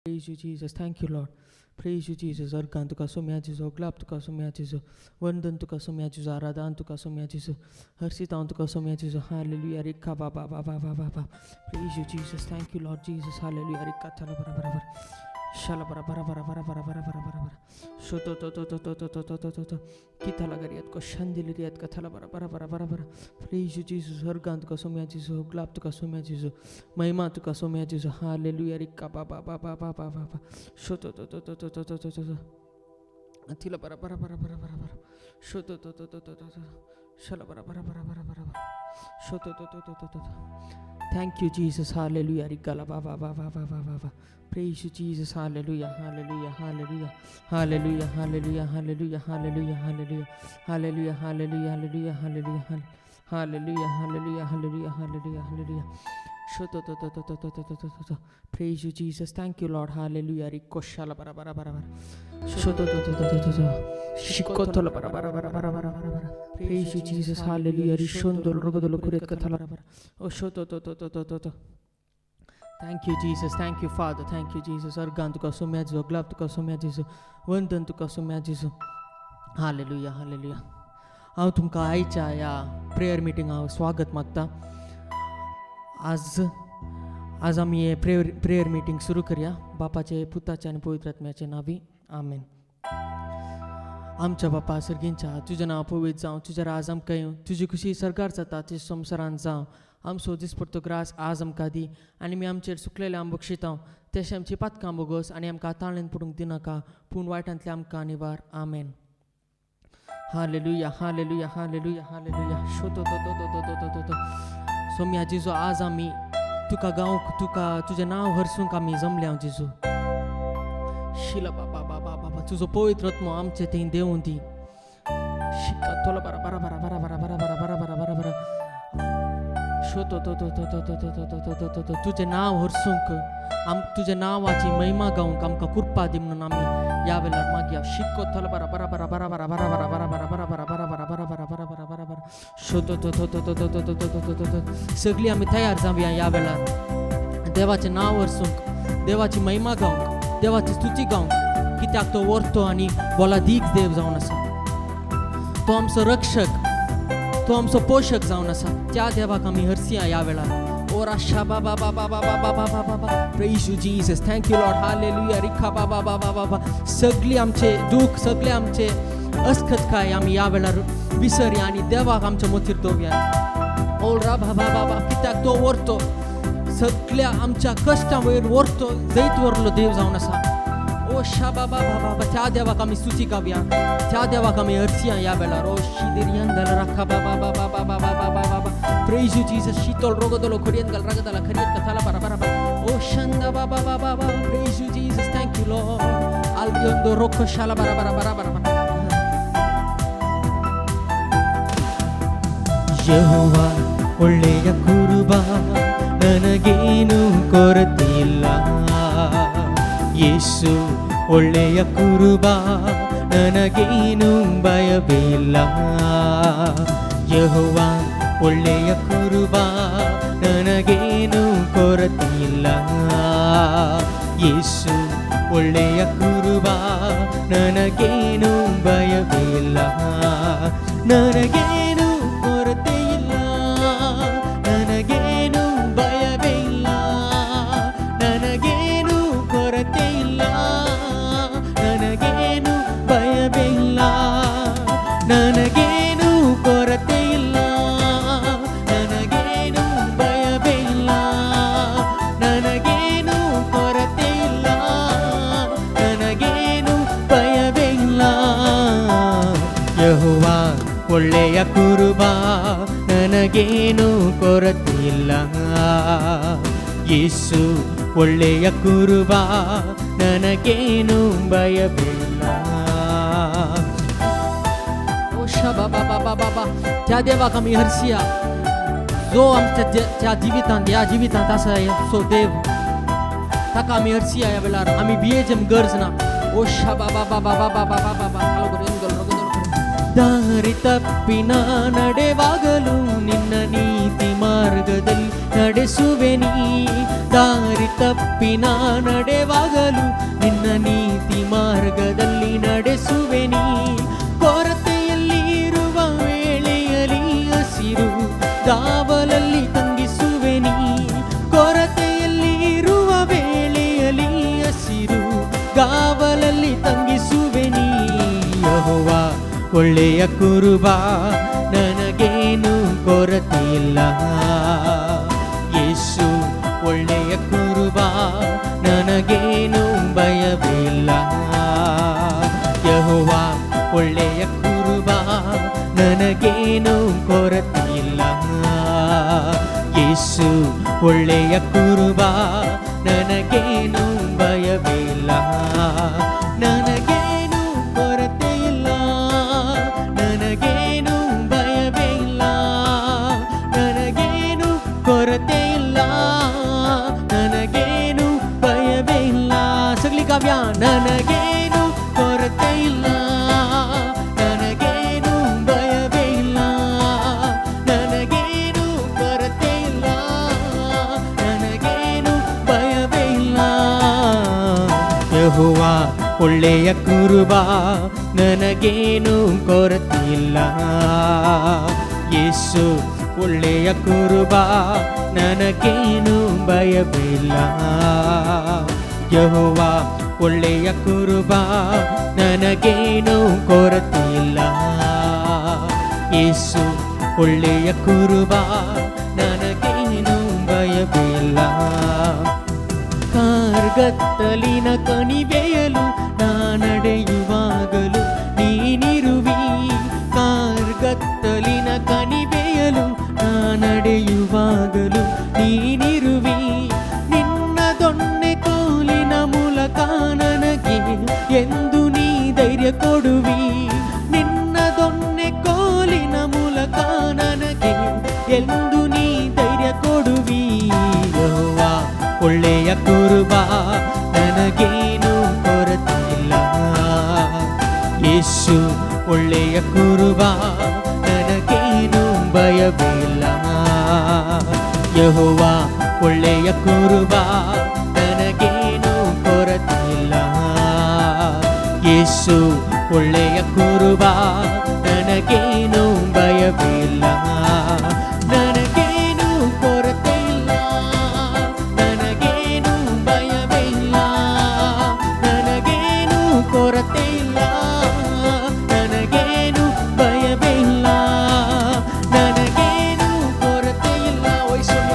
Praise you, Jesus. Thank you, Lord. Praise you, Jesus. Argan tuka somya jizo, glap tuka somya jizo, vandan tuka somya jizo, aradan tuka somya jizo, harsitan tuka somya jizo. Hallelujah. Rikka ba ba ba ba ba ba ba. Praise you, Jesus. Thank you, Lord Jesus. Hallelujah. Rikka thala bara bara bara. Shala bara bara bara bara bara bara bara bara bara. Shoto to to to to to to to to to to. Kitala gariyat ko shandiliriyat ka thala bara bara bara bara bara. Praise you, Jesus. Argan tuka somya jizo, glap tuka somya jizo, महिमा तुका सोम्याची जो hallelujah रिक्का बा बा बा बा बा बा बा बा शोतो तो तो तो तो तो तो तो तो तो अथिला बरा बरा बरा बरा बरा बरा शोतो तो तो तो तो तो तो शला बरा बरा बरा बरा बरा बरा शोतो तो तो तो तो तो Thank you, Jesus. Hallelujah. Rigala ba ba ba ba ba ba ba ba. Praise you, Jesus. Hallelujah. Hallelujah. Hallelujah. Hallelujah. Hallelujah. Hallelujah. Hallelujah. Hallelujah. Hallelujah. Hallelujah. Hallelujah. Hallelujah. Hallelujah. Hallelujah. Hallelujah. Hallelujah. Hallelujah. Shoto to to to to to to to to to. Praise you, Jesus. Thank you, Lord. Hallelujah. Rikoshala bara bara bara bara. Shoto to to to to to to. Shikotola bara bara bara bara bara bara. Praise you, Jesus. Hallelujah. Rishondol rogodolo kuret kathala bara. Oh, shoto to to to to to to. Thank you, Jesus. Thank you, Father. Thank you, Jesus. Argan tuka somyajizo, glab tuka somyajizo, vandan tuka somyajizo. Hallelujah. Hallelujah. हांव तुमकां आयच्या ह्या prayer meeting हांव स्वागत मागता. आज आमी हे प्रेयर मिटींग सुरू करया बापाचे पुताचे आनी पवित्र आत्म्याचे नांवी आमेन. आमच्या बापा सर्गींच्या तुजें नांव पवित्र जावं, तुजें राज आमकां येवं, तुजी खुशी सरकार जाता ती संवसारांत जावं. आमचो दिसपडटो ग्रास आज आमकां दी आनी आमी आमचेर सुकलेले आम बक्षितांव तशें आमची पातकां बोगोस आनी आमकां ताळेन पडूंक दिनाका पूण वायटांतले आमकां निवार आमेन. Hallelujah, hallelujah, hallelujah, hallelujah. Shoto to to to to to to to. Saumya जिजो आज आमी तुका गावंक तुका तुजें नांव हरसूंक आमी जमल्या जिजो. शिला बाबा बाबा बाबा तुजो पवित्र आत्मो आमचे थंय देवून दी. शिका तोला बरा बरा बरा बरा बरा बरा बरा बरा बरा बरा बरा. शोतो तो तो तो तो तो तो तो तो तो तो तो तुजें नांव हरसूंक आम तुजें नांवाची महिमा गावंक आमकां कृपा दी म्हणून आमी ह्या वेळार मागया. शिको तोला बरा बरा बरा बरा बरा बरा बरा बरा बरा बरा बरा बरा बरा बरा बरा बरा बरा बरा बरा. शोतो तो तो तो तो तो तो तो तो तो तो तो सगळीं आमी तयार जावया ह्या वेळार देवाचें नांव हरसूंक, देवाची महिमा गावंक, देवाची स्तुती गावंक, कित्याक तो वर्तो आनी बोलादीक देव जावन आसा. तो आमचो रक्षक, तो आमचो पोशक जावन आसा. त्या देवाक आमी हरसिया ह्या वेळार. Ora shaba ba ba ba ba ba ba ba ba ba. Praise you, Jesus. Thank you, Lord. Hallelujah. Rikha ba ba ba ba ba ba. सगळी आमचे दुःख, सगळे आमचे अस्खत काय आमी ह्या वेळार विसरया आनी देवाक आमच्या मतीर दवरया. ओरा बा बा बा कित्याक तो व्हरतो सगळ्या आमच्या कश्टां वयर व्हरतो जैत व्हरलो देव जावन आसा. ओ शाबा बा बा बा त्या देवाक आमी स्तुती गावया, त्या देवाक आमी हरसिया ह्या वेळार. ओ शिदिरियन दल राखा बा बा बा बा बा बा बा बा बा. Praise you, Jesus. Shitol rogodolo khoriyan gal ragadala khariyat kathala bara bara bara. Oh shanda ba ba ba ba ba. Praise you, Jesus. Thank you, Lord. Alyondo rokho shala bara bara bara bara bara. ಯೆಹೋವಾ ಒಳ್ಳೆಯ ಕುರುಬ ನನಗೇನು ಕೊರತೆಯಿಲ್ಲ. ಯೇಸು ಒಳ್ಳೆಯ ಕುರುಬ ನನಗೇನು ಭಯವಿಲ್ಲ. ಯೆಹೋವಾ ಒಳ್ಳೆಯ ಕುರುಬ ನನಗೇನು ಕೊರತೆಯಿಲ್ಲ. ಯೇಸು ಒಳ್ಳೆಯ ಕುರುಬ ನನಗೇನು ಭಯವಿಲ್ಲ. ನನಗೇನು ಕೊರತೆಯಿಲ್ಲ, ನನಗೇನು ಭಯವಿಲ್ಲ, ನನಗೇನು ಕೊರತೆಯಿಲ್ಲ, ನನಗೇನು ಭಯವಿಲ್ಲ, ನನಗೇನು ಕೊರತೆಯಿಲ್ಲ, ನನಗೇನು ಭಯವಿಲ್ಲ, ನನಗೇನು ಕೊರತೆಯಿಲ್ಲ, ನನಗೇನು ಭಯವಿಲ್ಲ. ಯೆಹೋವಾ ಒಳ್ಳೆಯ ಕುರುಬ ನನಗೇನು ಕೊರತೆಯಿಲ್ಲ. ಯೇಸು ಒಳ್ಳೆಯ ಕುರುಬ ನನಗೇನು ಭಯವಿಲ್ಲ. ओ शाबा बा बा बा बा बा त्या देवाक आमी हरसिया जो आमच्या त्या जिवितांत ह्या जिवितांत आसा सो देव ताका आमी हरसिया ह्या वेळार. आमी भियेचें गरज ना. ओ शाबा बा बा बा बा बा बा बा बा. ದಾರಿ ತಪ್ಪಿನ ನಡೆವಾಗಲೂ ನಿನ್ನ ನೀತಿ ಮಾರ್ಗದಲ್ಲಿ ನಡೆಸುವೆ ನೀ. ದಾರಿ ತಪ್ಪಿನ ನಡೆವಾಗಲೂ ನಿನ್ನ ನೀತಿ ಮಾರ್ಗದಲ್ಲಿ ನಡೆಸುವೆ ನೀ. ಕೊರತೆಯಲ್ಲಿ ಇರುವ ವೇಳೆಯಲ್ಲಿ ಹಸಿರು ಗಾವಲಲ್ಲಿ ತಂಗಿಸುವೆ ನೀ. ಕೊರತೆಯಲ್ಲಿ ಇರುವ ವೇಳೆಯಲ್ಲಿ ಹಸಿರು ಗಾವಲಲ್ಲಿ ತಂಗಿಸುವೆ ನೀ. ಯೆಹೋವಾ ಒಳ್ಳೆಯ ಕುರುಬ, ನನಗೇನು ಕೊರತೆಯಿಲ್ಲ. ಯೇಸು ಒಳ್ಳೆಯ ಕುರುಬ, ನನಗೇನು ಭಯವಿಲ್ಲ. ಯೆಹೋವಾ ಒಳ್ಳೆಯ ಕುರುಬ, ನನಗೇನು ಕೊರತೆಯಿಲ್ಲ. ಯೇಸು ಒಳ್ಳೆಯ ಕುರುಬ, ನನಗೇನು ಭಯವಿಲ್ಲ. ನನಗೇನು ಕೊರತೆಯಿಲ್ಲ, ನನಗೇನು ಭಯವಿಲ್ಲ. ನನಗೇನು ಕೊರತೆಯಿಲ್ಲ, ನನಗೇನು ಭಯವಿಲ್ಲ. ಸಗಲಿ ಕಾವ್ಯ. ನನಗೇನು ಕೊರತೆಯಿಲ್ಲ, ನನಗೇನು ಭಯವಿಲ್ಲ. ನನಗೇನು ಕೊರತೆಯಿಲ್ಲ, ನನಗೇನು ಭಯವಿಲ್ಲ. ಯೆಹೋವಾ ಒಳ್ಳೆಯ ಕುರುಬ, ನನಗೇನು ಕೊರತೆಯಿಲ್ಲ. ಯೇಸು ಒಳ್ಳೆಯ ಕುರುಬ, ನನಗೇನು ಭಯವಿಲ್ಲ. ಯೆಹೋವಾ ಒಳ್ಳೆಯ ಕುರುಬ, ನನಗೇನು ಕೊರತೆಯಿಲ್ಲ. ಯೇಸು ಒಳ್ಳೆಯ ಕುರುಬ, ನನಗೇನು ಭಯವಿಲ್ಲ. ಕಾರ್ಗತ್ತಲಿನ ಕಣಿವೆಯಲು ನಡೆಯುವಾಗಲೂ ನೀನಿರುವಿ. ಕಾರ್ಗತ್ತಲಿನ ಕಣಿವೆಯಲು ನಡೆಯುವಾಗಲೂ ನೀನಿರುವಿ. ನಿನ್ನ ದೊಣ್ಣೆ ಕೋಲಿನ ಮೂಲಕ ನನಗೆ ಎಂದು ನೀ ಧೈರ್ಯ ಕೊಡುವಿ. ನಿನ್ನ ದೊಣ್ಣೆ ಕೋಲಿನ ಮೂಲಕ ನನಗೆ ಎಂದು ನೀ ಧೈರ್ಯ ಕೊಡುವಿ. ಯೆಹೋವಾ ಒಳ್ಳೆಯ ಕುರುಬ, ನನಗೇನು ಕೊರತೆಯಿಲ್ಲ. ಯೇಸು ಒಳ್ಳೆಯ ಕುರುಬ, ನನಗೇನು ಭಯವಿಲ್ಲ. ಯೆಹೋವಾ ಒಳ್ಳೆಯ ಕುರುಬ, ನನಗೇನು ಕೊರತೆಯಿಲ್ಲ. ಯೇಸು ಒಳ್ಳೆಯ ಕುರುಬ, ನನಗೇನು ಭಯವಿಲ್ಲ. ನನಗೇನು ಕೊರತೆಯಿಲ್ಲ, ನನಗೇನು ಭಯವಿಲ್ಲ. ನನಗೇನು ಕೊರತೆಯಿಲ್ಲ, ನನಗೇನು ಭಯವಿಲ್ಲ. ನನಗೇನು ಕೊರತೆಯಿಲ್ಲ. ವೈಸಮ್ಯ.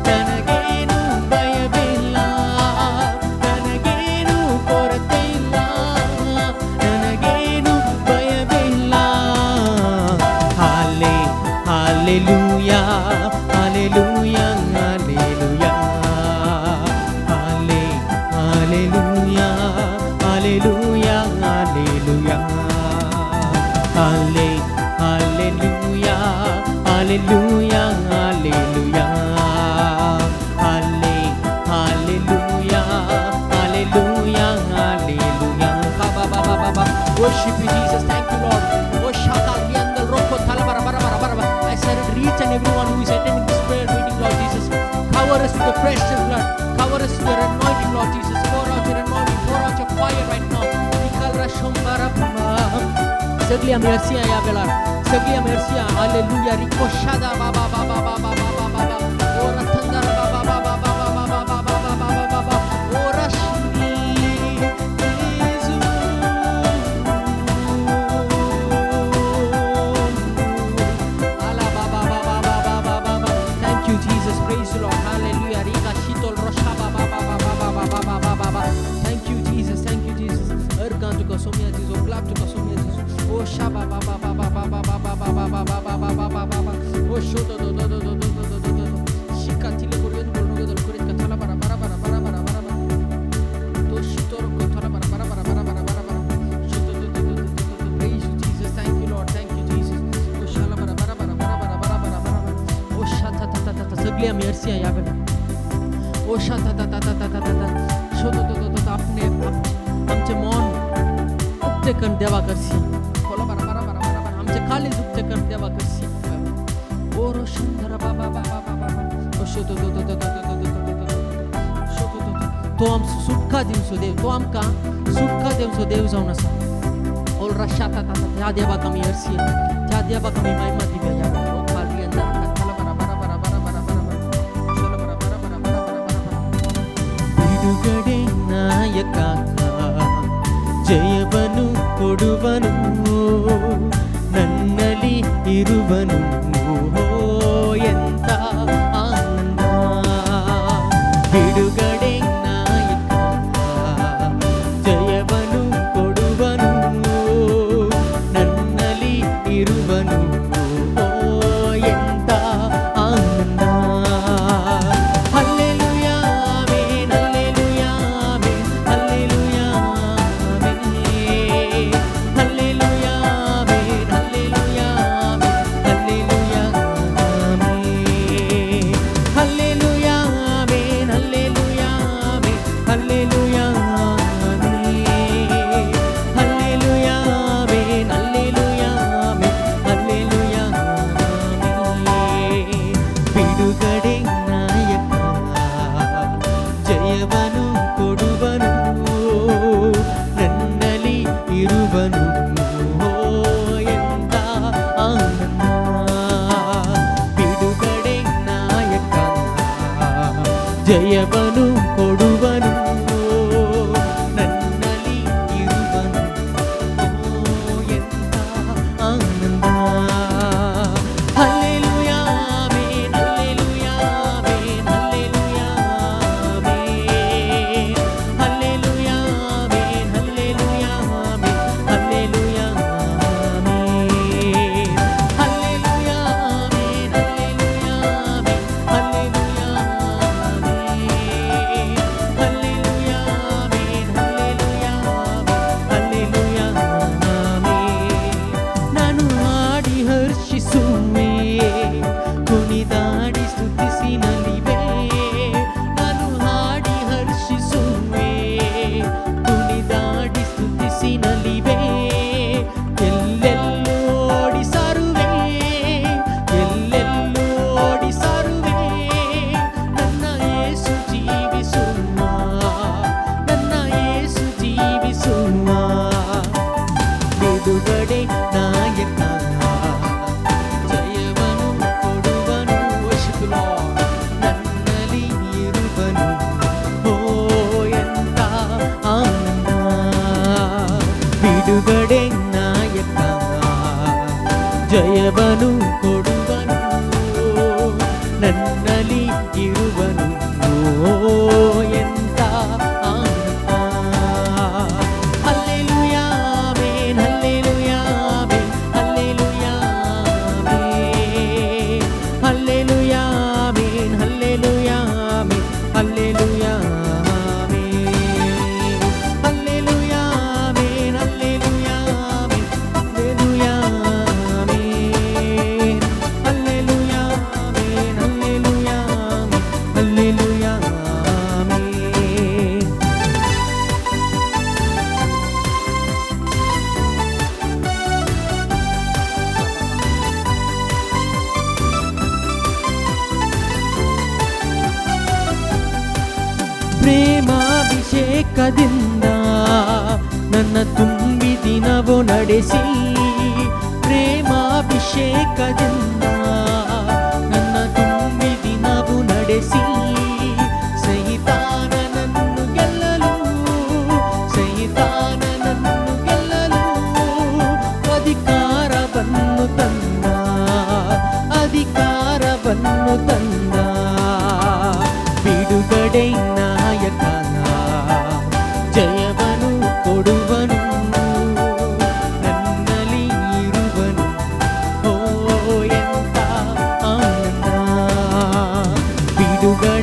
ನನಗೇನು ಭಯವಿಲ್ಲ, ನನಗೇನು ಕೊರತೆಯಿಲ್ಲ. ನನಗೇನು ಭಯವಿಲ್ಲ. Hallelujah, hallelujah, hallelujah. Hallelujah, hallelujah, hallelujah. Hallelujah, hallelujah, hallelujah. Hallelujah, hallelujah, hallelujah. Worship you, Jesus. Thank you, Lord. Oh, Shaka, Yandal, Roko, Talabara, Barabara, Barabara. I surrender each and everyone who is attending this prayer meeting, Lord Jesus. Cover us with the precious blood. Cover us with your anointing, Lord Jesus. Pour out your anointing. Pour out your fire right now. Saglia mercia ya velar. Saglia mercia. Hallelujah. Riko shada ba ba ba ba ba ba ba ba ba. Ora thandar ba ba ba ba ba ba ba ba ba ba ba ba ba. Ora shini Yesu. Ala ba ba ba ba ba ba ba ba ba. Thank you, Jesus. Praise the Lord. Hallelujah. Rika shitol rosha ba ba ba ba ba ba ba ba ba ba ba. Thank you, Jesus. Thank you, Jesus. Erkantu ka somia Jesus. Oklaptu ka somia Jesus. Oh shaba ba ba ba ba ba ba ba ba ba ba ba ba ba ba ba ba ba. Oh shodo do do do do do do do do. Shikatile koryon bolno do korit ka thala bara bara bara bara bara bara bara. To shitor ko thala bara bara bara bara bara bara bara. Shodo do do do do do. Praise you, Jesus. Thank you, Lord. Thank you, Jesus. Oh shala bara bara bara bara bara bara bara bara. Oh shata ta ta ta ta. Saglia mercy ya beta. Oh shata ta ta ta ta ta ta. Shodo do do do. आपने आमचे मन उपते कन देवा करसी. माझे खाली दुखते कर देवा कशी ओरो शंदर बाबा बाबा बाबा शोतो तो आमचं सुटका दिवसो देव तो आमका सुटका दिवसो देव जाऊन असा ओल रशाता त्या देवा कमी अर्सी त्या देवा कमी महिमा दिव्या या ओ खाली अंदर कथला बरा बरा बरा बरा बरा बरा चलो बरा बरा बरा बरा बरा बरा ಬಿಡುಗಡೆ ನಾಯಕ ಜಯವನು ಕೊಡುವನು ನನ್ನಲ್ಲಿ ಇರುವನು ಎಂತ ಆನಂದ ಬಿಡುಗಡೆ ನಾಯಕ ಜಯವನು ಕೊಡುವನು ನನ್ನಲ್ಲಿ ಇರುವನು ಎಂತ ಆನಂದ hallelujah amen hallelujah amen hallelujah amen hallelujah amen hallelujah amen hallelujah amen hallelujah amen hallelujah amen hallelujah amen hallelujah amen ಬಿಡುಗಡೆ ನಾಯಕ ಜಯವನು ಕೊಡುವನು ನನ್ನಲ್ಲಿ ಇರುವನು ಎಂತ ಆನಂದ ಬಿಡುಗಡೆ ನಾಯಕ ಜಯವನು ಕೊಡುವನು ನನ್ನಲ್ಲಿ ಇರುವನು ಎಂತ ಆನಂದ hallelujah amen hallelujah amen hallelujah amen hallelujah amen hallelujah amen hallelujah amen hallelujah amen hallelujah amen hallelujah amen hallelujah amen hallelujah hallelujah amen ನಾನು ಹಾಡಿ ಹರ್ಷಿಸುವೆ ಕುಣಿದಾಡಿ ಸ್ತುತಿಸಿ ನಲಿವೆ ನಾನು ಹಾಡಿ ಹರ್ಷಿಸುವೆ ಕುಣಿದಾಡಿ ಸ್ತುತಿಸಿ ನಲಿವೆ ಎಲ್ಲೆಲ್ಲೂ ಓಡಿ ಸಾರುವೆ ಎಲ್ಲೆಲ್ಲೂ ಓಡಿ ಸಾರುವೆ ನನ್ನ ಯೇಸು ಜೀವಿಸುವ ನನ್ನ ಯೇಸು ಜೀವಿಸುವ ಬಿಡುಗಡೆ ನಾಯಕ ಜಯವನು ಕೊಡುವನು worship the Lord. ನನ್ನಲ್ಲಿ ಇರುವನು ಎಂತ ಆನಂದ ಬಿಡುಗಡೆ ನಾಯಕ ಜಯವನು ಕೊಡುವನು ನನ್ನಲ್ಲಿ ಇರುವನು ಎಂತ ಆನಂದ hallelujah amen hallelujah amen hallelujah amen hallelujah amen hallelujah amen hallelujah amen hallelujah amen hallelujah amen hallelujah amen hallelujah amen hallelujah amen hallelujah amen ಪ್ರೇಮಾಭಿಷೇಕದಿಂದ ನನ್ನ ತುಂಬಿ ದಿನವು ನಡೆಸಿ ಪ್ರೇಮಾಭಿಷೇಕದಿಂದ ನನ್ನ ತುಂಬಿ ದಿನವು ನಡೆಸಿ ಸೈತಾನನನ್ನು ಗೆಲ್ಲಲು ಸೈತಾನನನ್ನು ಗೆಲ್ಲಲು ಅಧಿಕಾರವನ್ನು ತಂದ ಅಧಿಕಾರವನ್ನು ತಂದ ಬಿಡುಗಡೆ ನಾಯಕ ಜಯವನು ಕೊಡುವನು ನನ್ನಲ್ಲಿ ಇರುವನು ಎಂತ ಆನಂದ ಬಿಡುಗಡೆ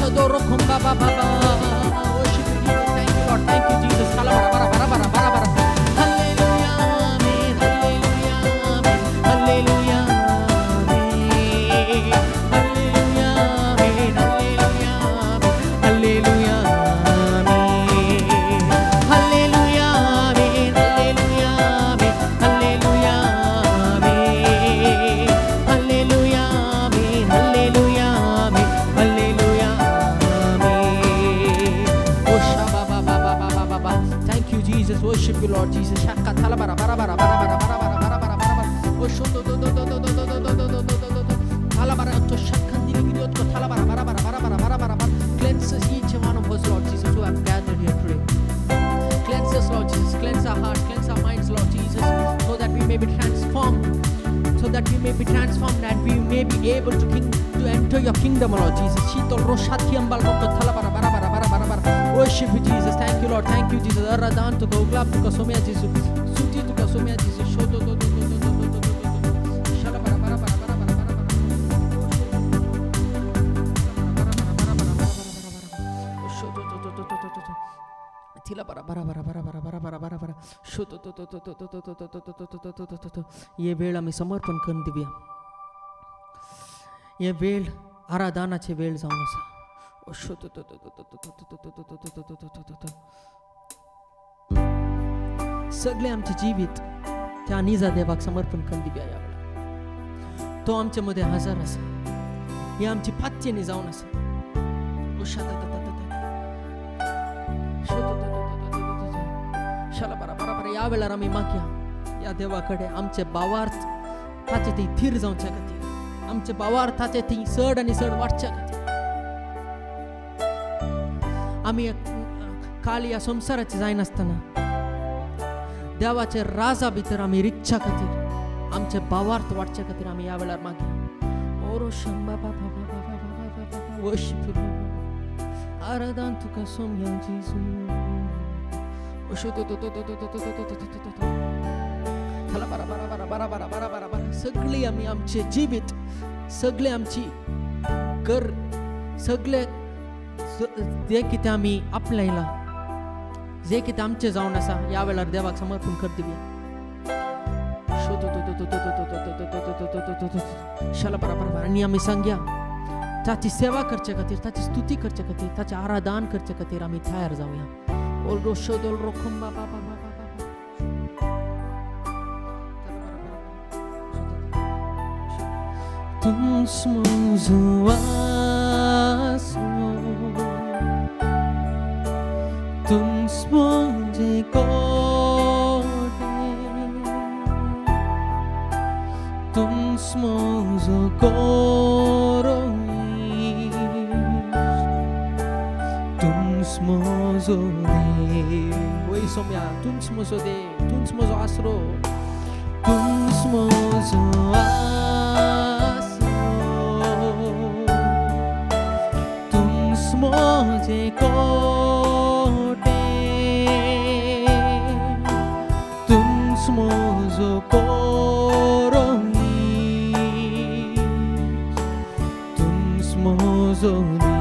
Shadoro Kumba Baba. Worship you, Jesus. Thank you, Lord. Thank you, Jesus. Kalabara bara bara bara bara bara. Hallelujah, amen. Hallelujah, amen. Hallelujah, amen. Hallelujah, amen. Hallelujah, amen. Hallelujah, amen. Hallelujah, amen. Hallelujah, amen. Hallelujah, amen. Hallelujah, amen. Hallelujah, amen. Hallelujah, amen. Oh, shabba, ba, ba, ba, ba, ba, ba, ba. Thank you, Jesus. Worship you, Lord Jesus. Shaka, thala, bara, bara, bara, bara, bara, bara, bara, bara, bara, bara, bara. Oh, shodo, do, do, do, do, do, do, do, do, do, do, do, do, do. Thala, bara, to shakkan, dili, giri, otko, thala, bara, bara, bara, bara, bara, bara, bara, bara. Cleanse us, each one of us, Lord Jesus, who have gathered here today. Cleanse us, Lord Jesus. Cleanse our hearts, cleanse our minds, Lord Jesus, so that we may be transformed. So that we may be transformed and we may be able to enter your kingdom, Lord Jesus. Shitol roshathiambal rokko thala bara bara bara bara bara bara. Worship you, Jesus. Thank you, Lord. Thank you, Jesus. Aradan to go glab to kasomya Jesus. Suti to kasomya Jesus. Shodo do do do do do do do do. Shala bara bara bara bara bara bara bara. Shodo do do do do do do. Tila bara bara bara bara bara bara bara bara bara. Shodo do do do do do do do do do do do do. ये वेळ आम्ही समर्पण करून देऊया. ये वेळ आराधनाचे वेळ जाऊन असा. सगळे आमचे जीवित त्या निजा देवाक समर्पण करून देऊया यावेळा. तो आमच्या मध्ये हजर असा. हे आमची पात्याने जाऊन असा. शाला बरा बरा बरा यावेळेला आम्ही मागया या देवाकडे आमचे भावार्थ ताचे ती थीर जावच्या खातीर, आमचे भावार्थाचे ती चड आनी चड वाडच्या खातीर. आमी काल या संसाराचे जाय नासतना देवाचे राजा भितर आमी रिक्षा खातीर आमचे भावार्थ वाडच्या खातीर आमी या वेळार मागया. ओरो शंबा बाबा बाबा बाबा बाबा वर्शिप यू आराधन तुका सोम्या जेजू. सगळी आम्ही आमचे जीवित सगळे आमची घर सगळे जे कितें आमी आपल्याला जे कितें आमचे जावन आसा या वेळार देवाक समर्पण कर दिवया. शाला बराबर आनी आमी सांगया ताची सेवा करचे खातीर, ताची स्तुती करचे खातीर, ताचे आराधन करचे खातीर आमी तयार जावया. Oldo shodol rokhumba ba ba ba ba ba. Tum smuzuaso, tum smonje kode, tum smozo koroi. Smozo de, oi somya, tun smozo de, tun smozo asro, tun smozo asro, tun smoje kote, tun smozo koroni, tun smozo de.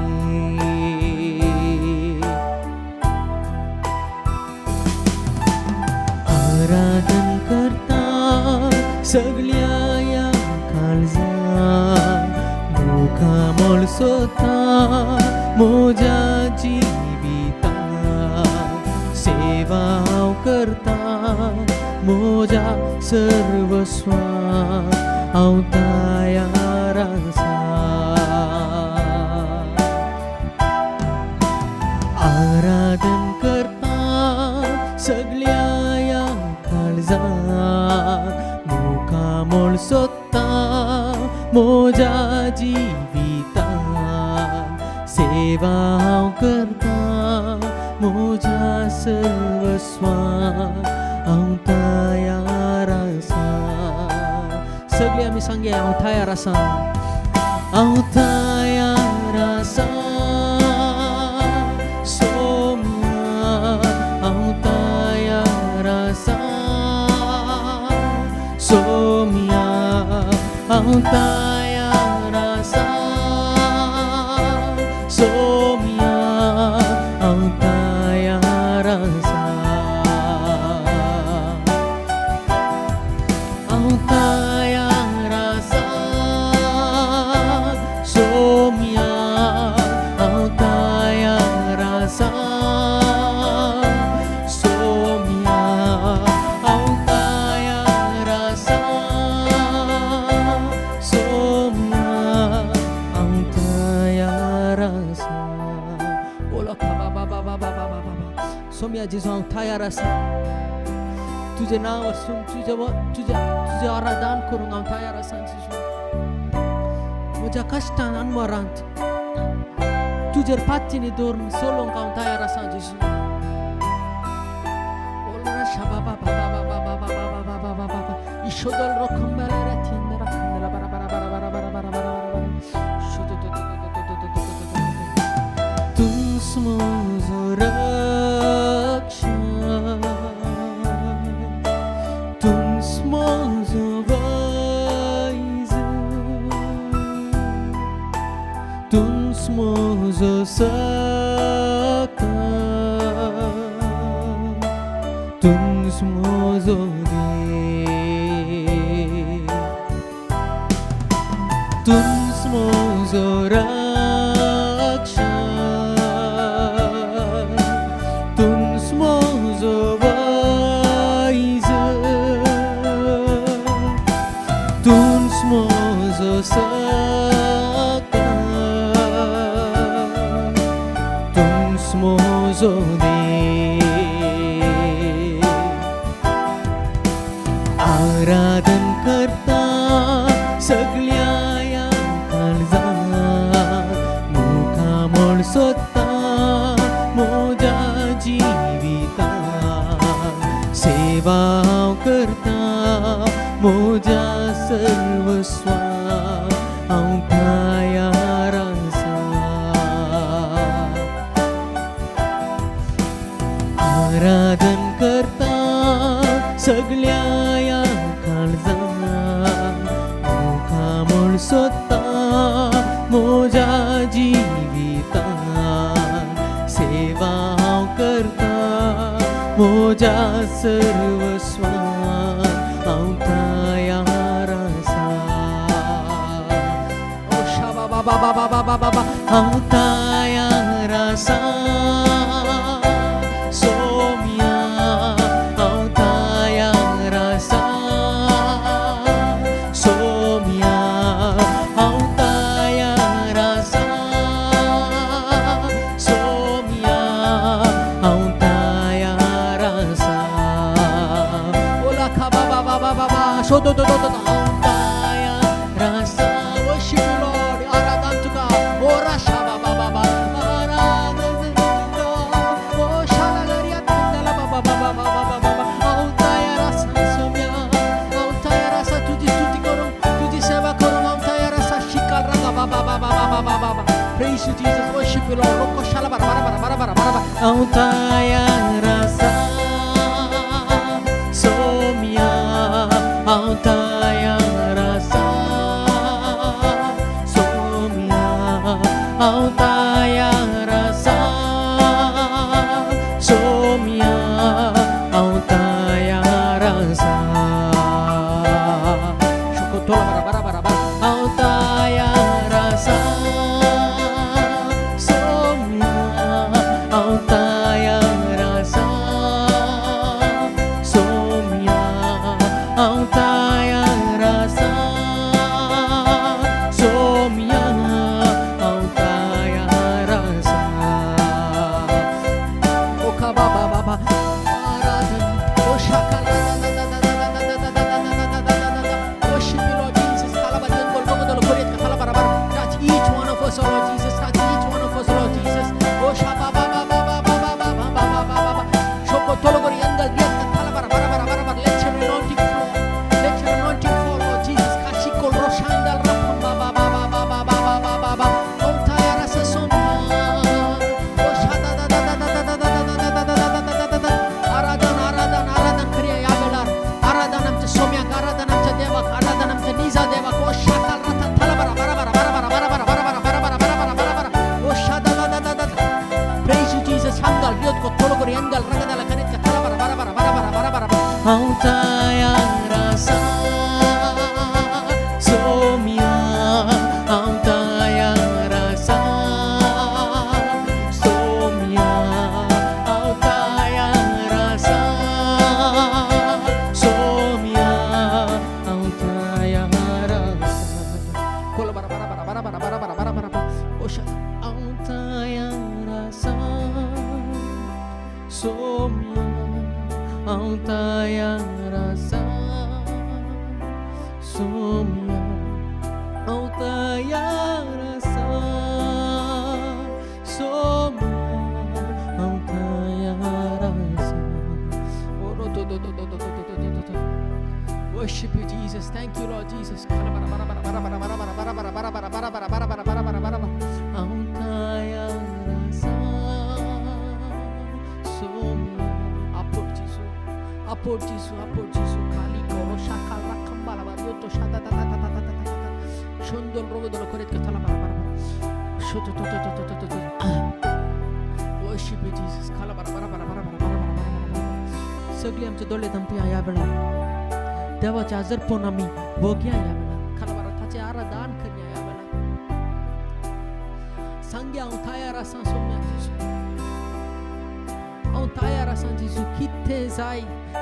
आराधन करता सगळ्या या काळजा मोखा मोळसोता मोजा जिविता सेवा करता मोजा सर्वस्वा हांव तयार आसा. आराधन करता सगळ्या मोका मोळसोता मोजा जिविता सेवा हांव करता मोजा सर्वस्वा हांव तयार आसा. सगळे आमी सांगया हांव तयार आसा, हांव तयार आसा. हांव तयार आसा सोम्या, हांव तयार आसा सोम्या. सोम्या जिजू हांव तयार आसा तुझे नांव वरसून तुझे आराधन करूंक हांव तयार आसा जिजू म्हज्या कश्टान अनवरांत तुजेर पातींनी दवरून सोलोंक हांव तयार आसा जिजू शाबा बाबा बाबा बाबा बाबा बाबा बाबा बाबा इशोदल रखंबला रथिंदरा खंदला bara bara bara bara bara bara bara तुम समझो रक्षा तुम समझो वाइज तुम समझो सका तुम समझो दे तुम समझो रक्षा तुम समझो वाइज तुम समझो सका तुम समझो दे आराधन करता सगळ्या या काळजात मुखामोळ सोदता म्हज्या जिवितांत सेवा हांव करता म्हज्या सर्वस्वांत हांव तयार आसा आराधन करता सगळ्या या काळजांत मुखामोळ सोदता म्हज्या जिवितांत सेवा हांव करता म्हज्या सर्वस्वांत हांव तयार आसा ओ शाबा बाबा बाबा बाबा बाबा हांव तयार आसा सोम्या हांव तयार आसा सोम्या हांव तयार आसा सोम्या हांव तयार आसा ओला खा बाबा बाबा बाबा शोधो तो हांव तयार आसा worship you Lord आराधन तुका ओरा शाबा बाबा बाबा आराधन तुका ओ शालारिया तुंदला बाबा बाबा बाबा बाबा हांव तयार आसा सोम्या हांव तयार आसा तुझी स्तुती करूंक तुझी सेवा करूंक हांव तयार आसा शिकाल रंगा बाबा बाबा बाबा बाबा praise you Jesus worship you Lord रोको शाला bara bara bara bara bara हांव तयार आसा सोम्या हांव तयार आसा सोम्या हांव तयार आसा सोम्या हांव तयार आसा शोकोतोला bara bara bara हांव तयार आसा सोम्या हांव तयार आसा सोम्या हांव तयार आसा सोम्या हांव तयार आसा ओखा बाबा बाबा आराधन ओ Shaka worship you Lord Jesus kalabadion gol gogodolo koriet ka kalabara touch each one of us Lord Jesus touch each one of us Lord Jesus o shaba baba baba baba baba baba baba shokotolo gori andal riet ka kalabara bara bara bara bara let your anointing flow Lord Jesus kashikol roshandal rapam baba baba baba baba baba o tayar asa somya o shada da da da da da da da da आराधन आराधन आराधन करूया या वेळार आराधन आमच्या सोम्याक आराधन आमच्या देवाक आराधन आमच्या निजा देवाक ओ शाकाल रथा थाला bara bara bara bara bara bara bara bara bara bara bara bara bara O Shada da da da da praise you Jesus hangal riot ko tolo gori angal ragadala kanit ka थाला bara bara bara bara bara bara bara हांव तयार आसा सोम्या हांव तयार आसा सोम्या हांव तयार आसा सोम्या हांव तयार आसा Cola bara bara bara bara bara bara bara bara bara ओ हांव तयार आसा Somia ang tayang rasa. Somia ang tayang rasa. Somia ang tayang rasa. Worship you, Jesus. Thank you, Lord Jesus. Ang tayang rasa. Somia. Apur Jesus. Apur Jesus. Apur Jesus. Kali koro shakal rakambala barioto shada ta ta ta ta ta ta ta. Shondol rogo dolo koret ke thala bara bara. Shoto to to to to to to. Worship you, Jesus. Kala bara bara bara bara bara bara bara. सगळे आमचे डोळे दंपी या वेळा देवाच्या आजारपण आम्ही भोग्या या वेळा खाला बरा ताचे आराधन करया या वेळा सांग्या हांव तयार आसां सोम्या जिसू हांव तयार आसां जिसू कितें जाय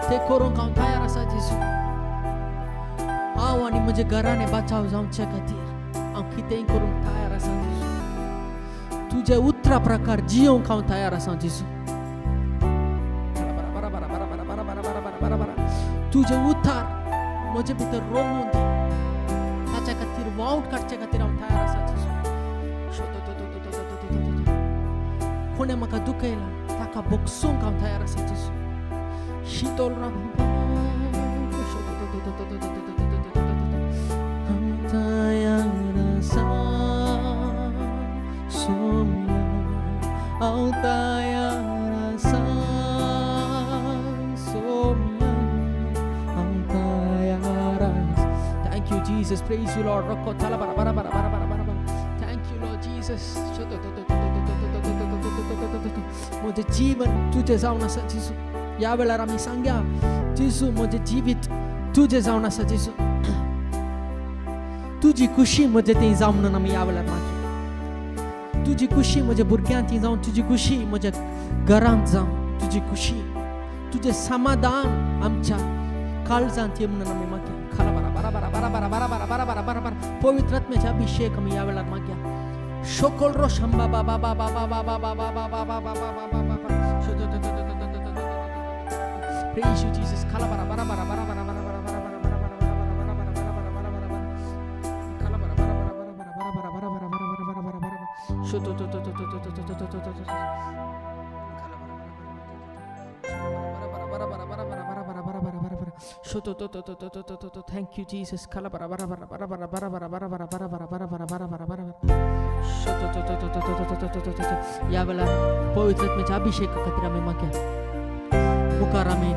तें करूंक हांव तयार आसां जिसू हांव आनी म्हजे घराणे बचाव जावचे खातीर हांव कितेंय करूंक तयार आसां जिसू तुजे उतरा प्रकार जियोंक हांव तयार आसां जिसू तुझे उतार म्हजे भितर रोवून दी ताच्या खातीर वावट काडचे खातीर हांव तयार आसा जिसू कोणें म्हाका दुखयला ताका बोगसूंक हांव तयार आसा जिसू शीतल राम हांव तयार आसा सोम्या हांव तयार आसा Saumya Thank you, Jesus. Praise you, Lord. Thank you, Lord Jesus. माझे जीवन तुझे जाऊन आसा जिसू या वेळार आमी सांगया जिसू म्हजे जिवीत तुझे जाऊन आसा जिसू तुझी खुशी म्हजे थंय जावं म्हणून आमी ह्या वेळार मागया तुझी खुशी म्हज्या भुरग्यांक थंय जावं तुझी खुशी म्हज्या घरांत जावं तुझी खुशी तुझे समाधान आमच्या काळजांत ये म्हणून आमी मागया खाला बारा बारा बारा बारा बारा बारा बारा बारा बारा बारा बारा पवित्र आत्म्याचे अभिषेक आमी ह्या वेळार मागया शोकल रोश हंबा बाबा बाबा बाबा बाबा बाबा बाबा बाबा बाबा Praise you, Jesus. Kala bara bara bara bara bara bara bara bara bara bara Thank you, Jesus. Kala bara bara bara bara bara bara bara bara bara bara bara bara bara bara bara bara या वेळा पवित्र आत्म्याच्या अभिषेका खातीर आमी मागया मुखार आमी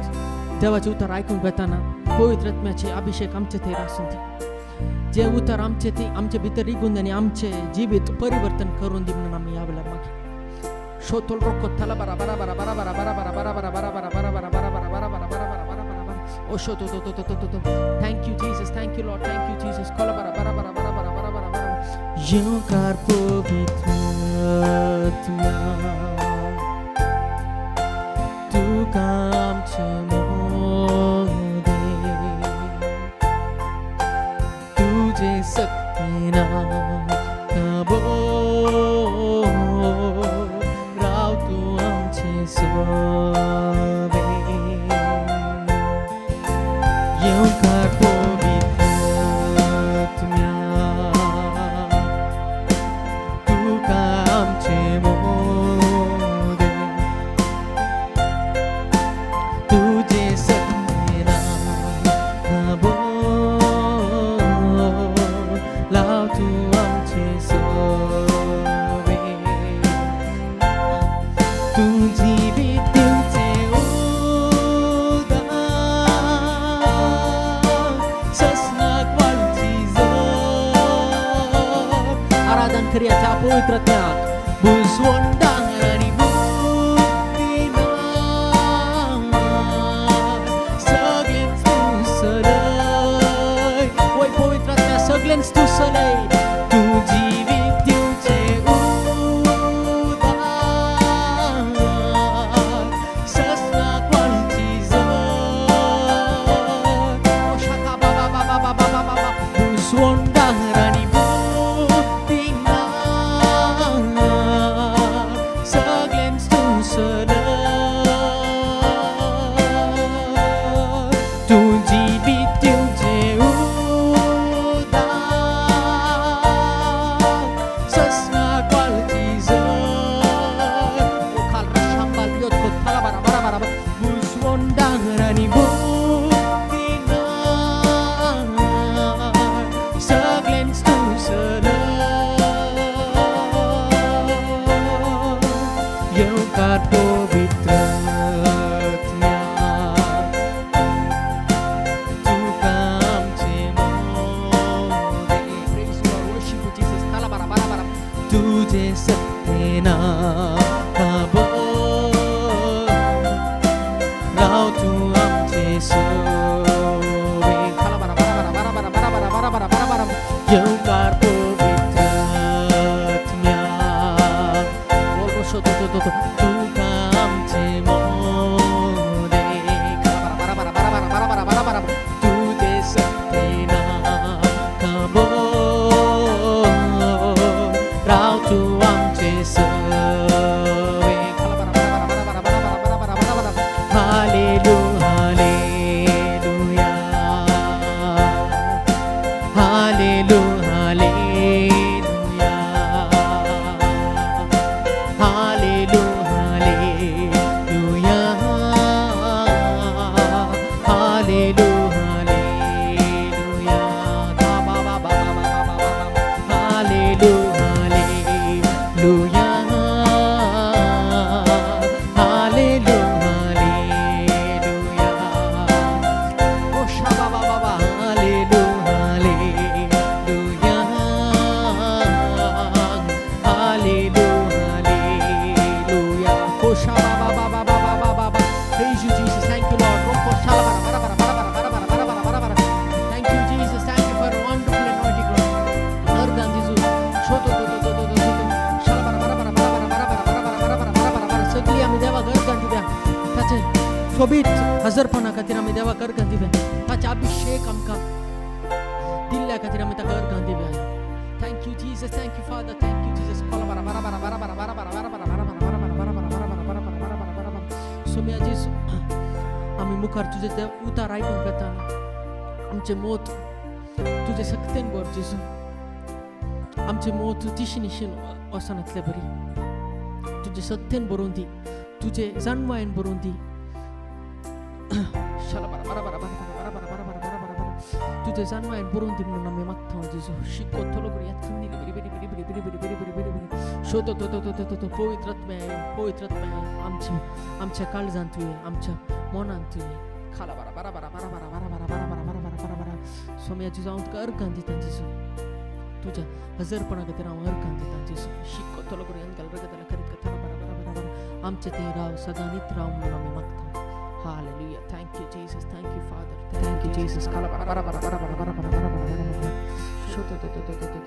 देवाचे उतर आयकूंक येताना पवित्र आत्म्याचे अभिषेक आमचे थंय आसूं दी जे उतर आमचे थंय आमचे भितर रिगून आनी आमचे जिवीत परिवर्तन करून दी म्हणून आमी ह्या वेळार मागया शोतोल रोको थाला bara bara bara bara bara bara bara bara bara bara bara bara bara bara bara bara bara bara bara oh shoto to to to to to thank you Jesus, thank you Lord, thank you Jesus. Kola bara bara bara bara bara bara bara bara eu carpo vitratma tu kam chemode tujhe sakti na kabo rao tu amche sobe eu carpo vitratma tu kam chemode tujhe sakti na kabo lao tu amche sobe tu जीवित दिलचे उदा ससनाक वालची आराधन करूया त्या पवित्र आत्म्याक बुजवंडांग आनी बुद्धीना सगळेंच तूं सलय वय पवित्र आत्म्या सगळेंच तूं सलय तूं जीवित दिवचे नाकाबो राव तू आमचे सोवे येवकार पवित्रात्म्या तुका आमचे मोरे तुझे सत्ते नाकाबो राव तू आमचे सवे hallelujah hallelujah hallelujah hallelujah Praise you, Jesus. Thank you, Lord. Thank you, Jesus. Thank you for a wonderful anointing, Lord. Argan Jesu. सगळी आम्ही देवा गरगन दिव्या ताचे सोबीत हजरपणा खातीर आमी देवा गरगन दिव्या ताचे अभिषेक आमकां दिल्ल्या खातीर आमी ताका गरगन दिव्या thank you Jesus thank you father thank you Jesus सोम्या जेसू आमी मुखार तुजे ते उतार आयकूंक येताना आमचे मोत तुजे सक्तेन भर जेसू आमचे मोत दिशेनिशेन वचनातले बरी तुझे सत्तेन बरोवन दी तुझे जाणवायेन बरोवन दी तुझे जाणवायेन बरोवन दी म्हणून आमी मागता जेजू शिको थोलो बरी यात खंदी बरी बरी बरी बरी बरी बरी बरी बरी बरी बरी शोतो तो तो तो तो तो पवित्रत्म्या आमच्या काळजांत तुवें आमच्या मनांत तुवें खाला बारा बारा बारा बारा बारा बारा बारा बारा बारा बारा बारा बारा बारा सोम्या जेजू हांव तुका अर्गां दिता जेजू तुझ्या हजरपणा खातीर हांव अर्गां दिता जेजू शिको थोलो बरी अंगाल रगताला करीत कथा आमचे ते राव सदांनीच राव म्हणून आमी मागता hallelujah thank you Jesus thank you father thank you Jesus काला बारा बारा बारा बारा बारा बारा बारा बारा बारा शोतो तो तो तो तो तो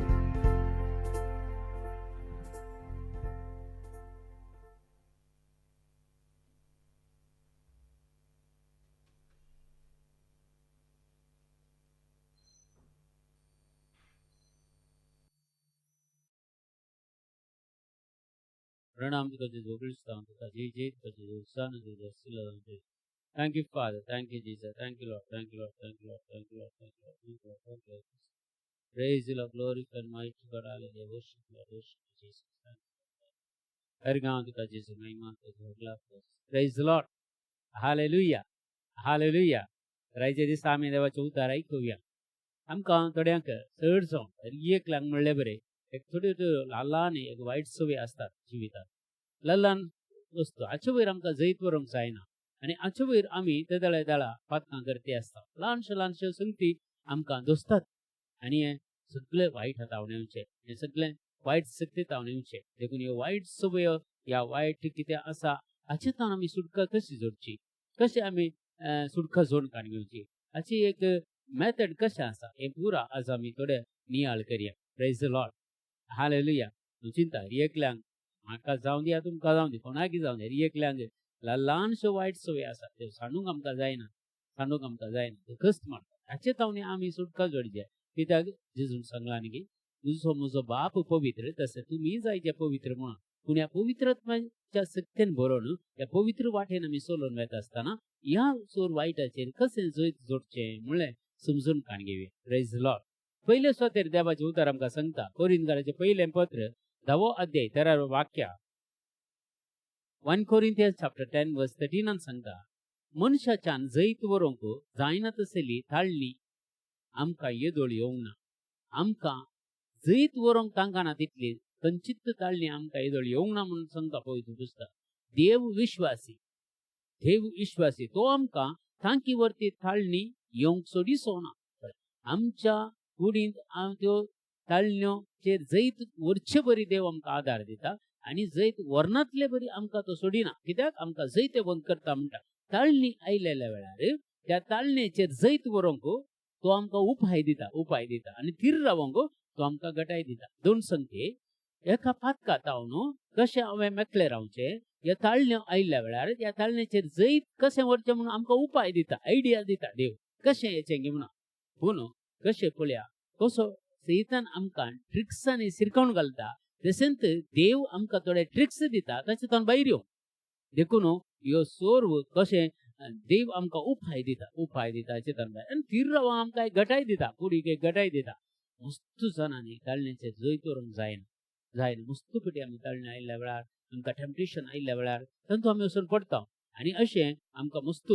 प्रणाम तुका जेजू क्रिस्तांव तुका जय जय तुका जेजू सन जेजू सिला जेजू thank you father thank you Jesus thank you Lord thank you Lord thank you Lord thank you Lord thank you Lord thank you Lord thank you Lord praise you lord glory and mighty god hallelujah worship jesus thank you अर्गां तुका जेजू महिमा तुका glory praise the lord hallelujah hallelujah रायचे दिसा आमी देवाचे उतार आयकुया आमकां थोड्यांक चडसो एकल्यांक म्हणलें बरें एक थोड्यो त्यो ल्हान एक वायट सवय आसतात जिवितांत ल्हान वस्तू हाचे वयर आमकां जैत व्हरूंक जायना आनी हाचे वयर आमी ते दाळा पातकां करते आसता ल्हानश्यो संगती आमकां दोसतात आनी हे सगळे वायट हातावणेवचे हे सगळे वायट सक्तीत हावणेवचे देखून ह्यो वायट सवयो ह्या वायट कितें आसा हाचेतान आमी सुटका कशी जोडची कशें आमी सुटका जोडून घेवची हाची एक मेथड कशें आसा हे पुरा आज आमी थोडे नियाळ करया प्रेज द लॉर्ड हालेलुया चिंता एकल्यांक म्हाका जावं दिया तुमकां जावं दी कोणाकी जावं दी एकल्यांक ल्हानश्यो वायट सवय आसा त्यो सांडूंक आमकां जायना त्यो कश्ट मारता हाचे तावणी आमी सुटका जोडचे कित्याक जेजून सांगला न्ही तुजो म्हजो बाप पवित्र तशें तुमी जायचे पवित्र म्हणून पूण ह्या पवित्रत्वाच्या सक्तेन बरोवन ह्या पवित्र वाटेन आमी चलोवन वता आसतना ह्या चोर वायटाचेर कशें जैत जोडचें म्हणलें समजून घेवया प्रेज द लॉर्ड पयले स्वतेर देवाचें उतर आमकां सांगता कोरिंथीयांचें पयलें पत्र 10 अध्याय 13 वाक्य 1 Corinthians chapter 10 verse 13 सांगता मनशाच्यान जैत व्हरूंक जायना तसली थाळणी आमकां येदोळ येवंक ना आमकां जैत व्हरूंक तांकां ना तितली खंयचीच थाळणी आमकां येदोळ येवंक ना म्हणून सांगता पवित्र पुस्तक देव विश्वासी तो आमकां तांकी वरती थाळणी येवंक सोडिसोना आमच्या कुडींत त्यो ताळण्योचेर जैत वरचे बरी देव आमकां आदार दिता आणि जैत वर्णातले बरी आमकां तो सोडिना कित्याक आमकां जैते बंद करता म्हणटा ताळणी आयलेल्या वेळार त्या ताळणेचेर जैत व्हरूंक तो आमकां उपाय दिता आनी थीर रावंक तो आमकां गटाय दिता. दोन संख्ये एका पातकात हांव कशें हांवें मेकळे रावचें ह्या ताळण्यो आयिल्ल्या वेळार ह्या ताळणेचेर जैत कशें व्हरचें म्हणून आमकां उपाय दिता, आयडिया दिता देव कशें येचें गे म्हणून. पूण कशें पळया कसो सैतान आमकां ट्रिक्सांनी सिरकावन घालता तशेंच देव आमकां थोडे ट्रिक्स दिता तातूंतल्यान भायर येवंक. देखून ह्यो सोर्व कशें देव आमकां उपाय दिता हाचें आनी थीर रावंक आमकां एक गटाय दिता, कुडीक एक गटाय दिता. मस्त जाणांनी ताळणेचेर जैत व्हरूंक जायना मस्त पेटी आमी ताळणे आयिल्ल्या वेळार आमकां टेम्पटेशन आयिल्ल्या वेळार तातूंत आमी वचून पडटा आनी अशें आमकां मस्त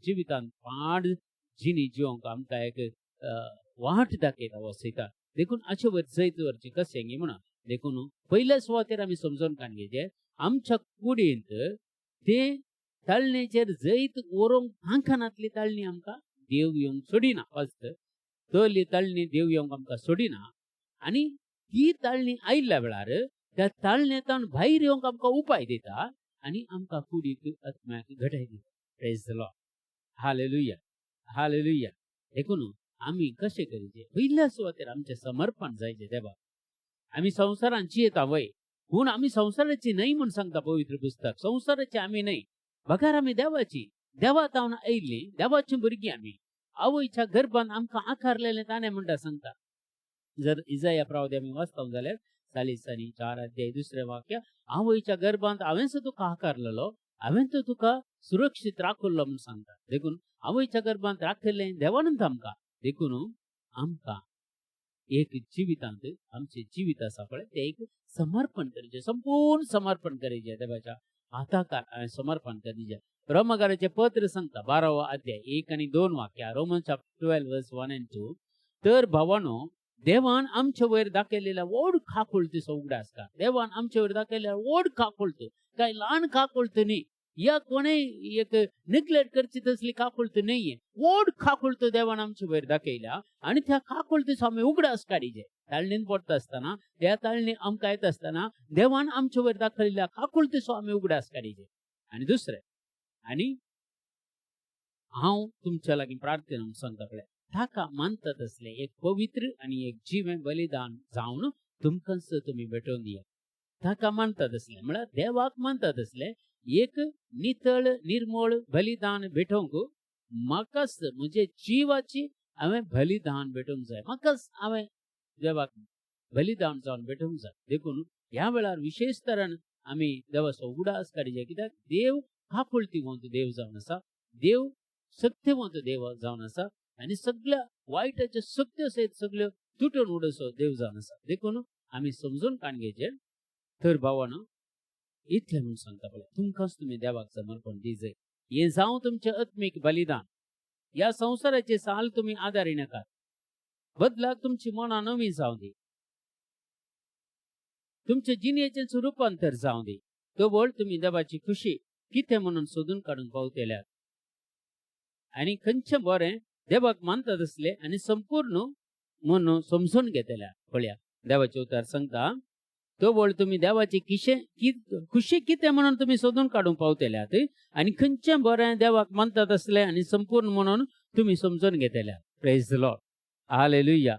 जिवितांत पाड जिणी जिवंक आमकां एक वाट दाखयता हो सैतान. देखून हाचे वयर जैत व्हरचें कशें गे म्हणून देखून पयल्या सुवातेर आमी समजून काडचें आमच्या कुडींत ते ताळणेचेर जैत व्हरूंक थांखानातली ताळणी आमकां देव येवंक सोडिना. फस्ट तली ताळणी देव येवंक आमकां सोडिना आनी ती ताळणी आयिल्ल्या वेळार त्या ताळणेंतल्यान भायर येवंक आमकां उपाय दिता आनी आमकां कुडीक आत्म्याक घटाय दिता. Praise the Lord. हालेलुया. देखून आमी कशें करीचे पयल्या सुवातेर आमचें समर्पण जायचें देवाक. आमी संवसारांत जियेता वय पूण आमी संवसाराची न्हय म्हूण सांगता पवित्र पुस्तक. संवसाराची आमी न्हय बगार आमी देवाची. देवात हांव आयिल्लीं देवाची भुरगीं आमी. आवयच्या गर्भांत आमकां आकारलेलें ताणें म्हणटा सांगता. जर इजाया प्रावदे आमी वाचता जाल्यार 4 दुसरें वाक्य आवयच्या गर्भांत हांवेंच तुका आकारलेलो हांवें तो तुका सुरक्षीत राखलो म्हूण सांगता. देखून आवयच्या गर्भांत राखलें देवानंत आमकां. देखून आमकां एक जिवितांत आमचें जिवीत आसा पळय तें एक समर्पण करचें, संपूर्ण समर्पण करचें देवाच्या हाताकार समर्पण करचें. रोमाकाराचें पत्र सांगता 12 अध्याय 1 आनी 2 वाक्यां. रोमन्स चॅप्टर 12 वर्स 1 and 2. तर भावानो देवान आमचे वयर दाखयलेल्या व्हड खाकुळतेचो उगडास कर. देवान आमचे वयर दाखयलेल्या व्हड खाकुळत काय ल्हान खाकुळत न्ही. या कोणेय एक नेग्लेक्ट करची तसली खाकुळत न्हय. व्हड खाकुळत देवान आमचे वयर दाखयल्या आनी त्या खाकुळतेचो आमी उगडास काडीचे. ताळणेन पडटा आसतना त्या ताळणी आमकां येता आसतना देवान आमचे वयर दाखयलेल्या खाकुळतेचो आमी उगडास काडीचे. आनी दुसरें आनी हांव तुमच्या लागीं प्रार्थना म्हणून सांगता पळय ताका मानतात असले एक पवित्र आनी एक जिवें बलिदान जावन तुमकांच तुमी भेटोवन दिया. ताका मानतात असले म्हळ्यार देवाक मानतात असले एक नितळ निर्मळ बलिदान भेटोवंक म्हाकाच म्हणजे जिवाची हांवें बलिदान भेटोवंक जाय. म्हाकाच हांवें देवाक बलिदान जावन भेटोवंक जाय. देखून ह्या वेळार विशेश तरान आमी देवाचो उगडास काडचे कित्याक देव खाकुळतीवंत देव जावन आसा. देव सत्यवंत देव जावन आसा आनी सगळ्या वायटाच्या सत्य सयत सगळ्यो तुटून उडोवचो देव जावन आसा. देखून आमी समजून काडचें. तर भावानो इतलें म्हूण सांगता पळय तुमकांच तुमी देवाक समर्पण दिजय. हें जावं तुमचें आत्मीक बलिदान. ह्या संवसाराचे साल तुमी आदारी नाकात. बदलाक तुमची मनां नवी जावं दी. तुमच्या जिणेचें रुपांतर जावं दी. तो व्हड तुमी देवाची खुशी कितें म्हणून सोदून काडून पावतल्यात आनी खंयचें बरें देवाक मानतात असले आनी संपूर्ण म्हणून समजून घेतल्यात. पळया देवाचे उतार सांगता तो व्हड तुमी देवाची खुशी कितें म्हणून तुमी सोदून काडून पावतल्यात आनी खंयचें बरें देवाक मानतात असले आनी संपूर्ण म्हणून तुमी समजून घेतल्यात. Praise the Lord. हालेलुया.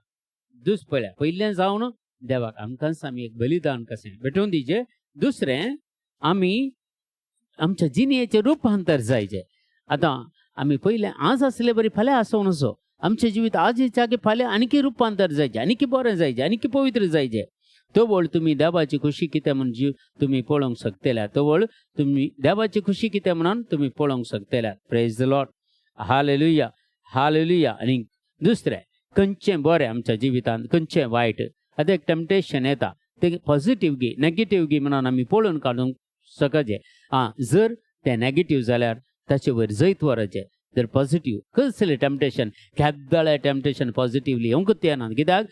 पळया पयलें जावन देवाक आमकांच आमी एक बलिदान कशें भेटोवन दिवचें. दुसरें आमी आमच्या जिणेचें रुपांतर जायचें. आतां आमी पयलें आज आसले बरी फाल्यां आसूं नजो. आमचें जिवीत आज जागे फाल्यां आनीकी रुपांतर जायचें आनीकी बरें जायचें आनीकी पवित्र जायचें. तो व्हड तुमी देवाची खुशी कितें म्हणून जीव तुमी पळोवंक शकतल्यात. तो व्हड तुमी देवाची खुशी कितें म्हणून तुमी पळोवंक शकतल्यात. Praise the Lord. Hallelujah. Hallelujah. आनी दुसरें खंयचें बरें आमच्या जिवितांत खंयचें वायट. आतां एक टेम्पटेशन येता तें पॉझिटीव गी नेगेटीव गी म्हणून आमी पळोवन काडूंक शकचें. जर तें नेगेटीव जाल्यार ताचे वयर जैत व्हरचें. जर पॉझिटिव्ह कसलें टॅम्पटेशन केद्दाळे टॅम्पटेशन पॉझिटिव्हली येवंक तेना कित्याक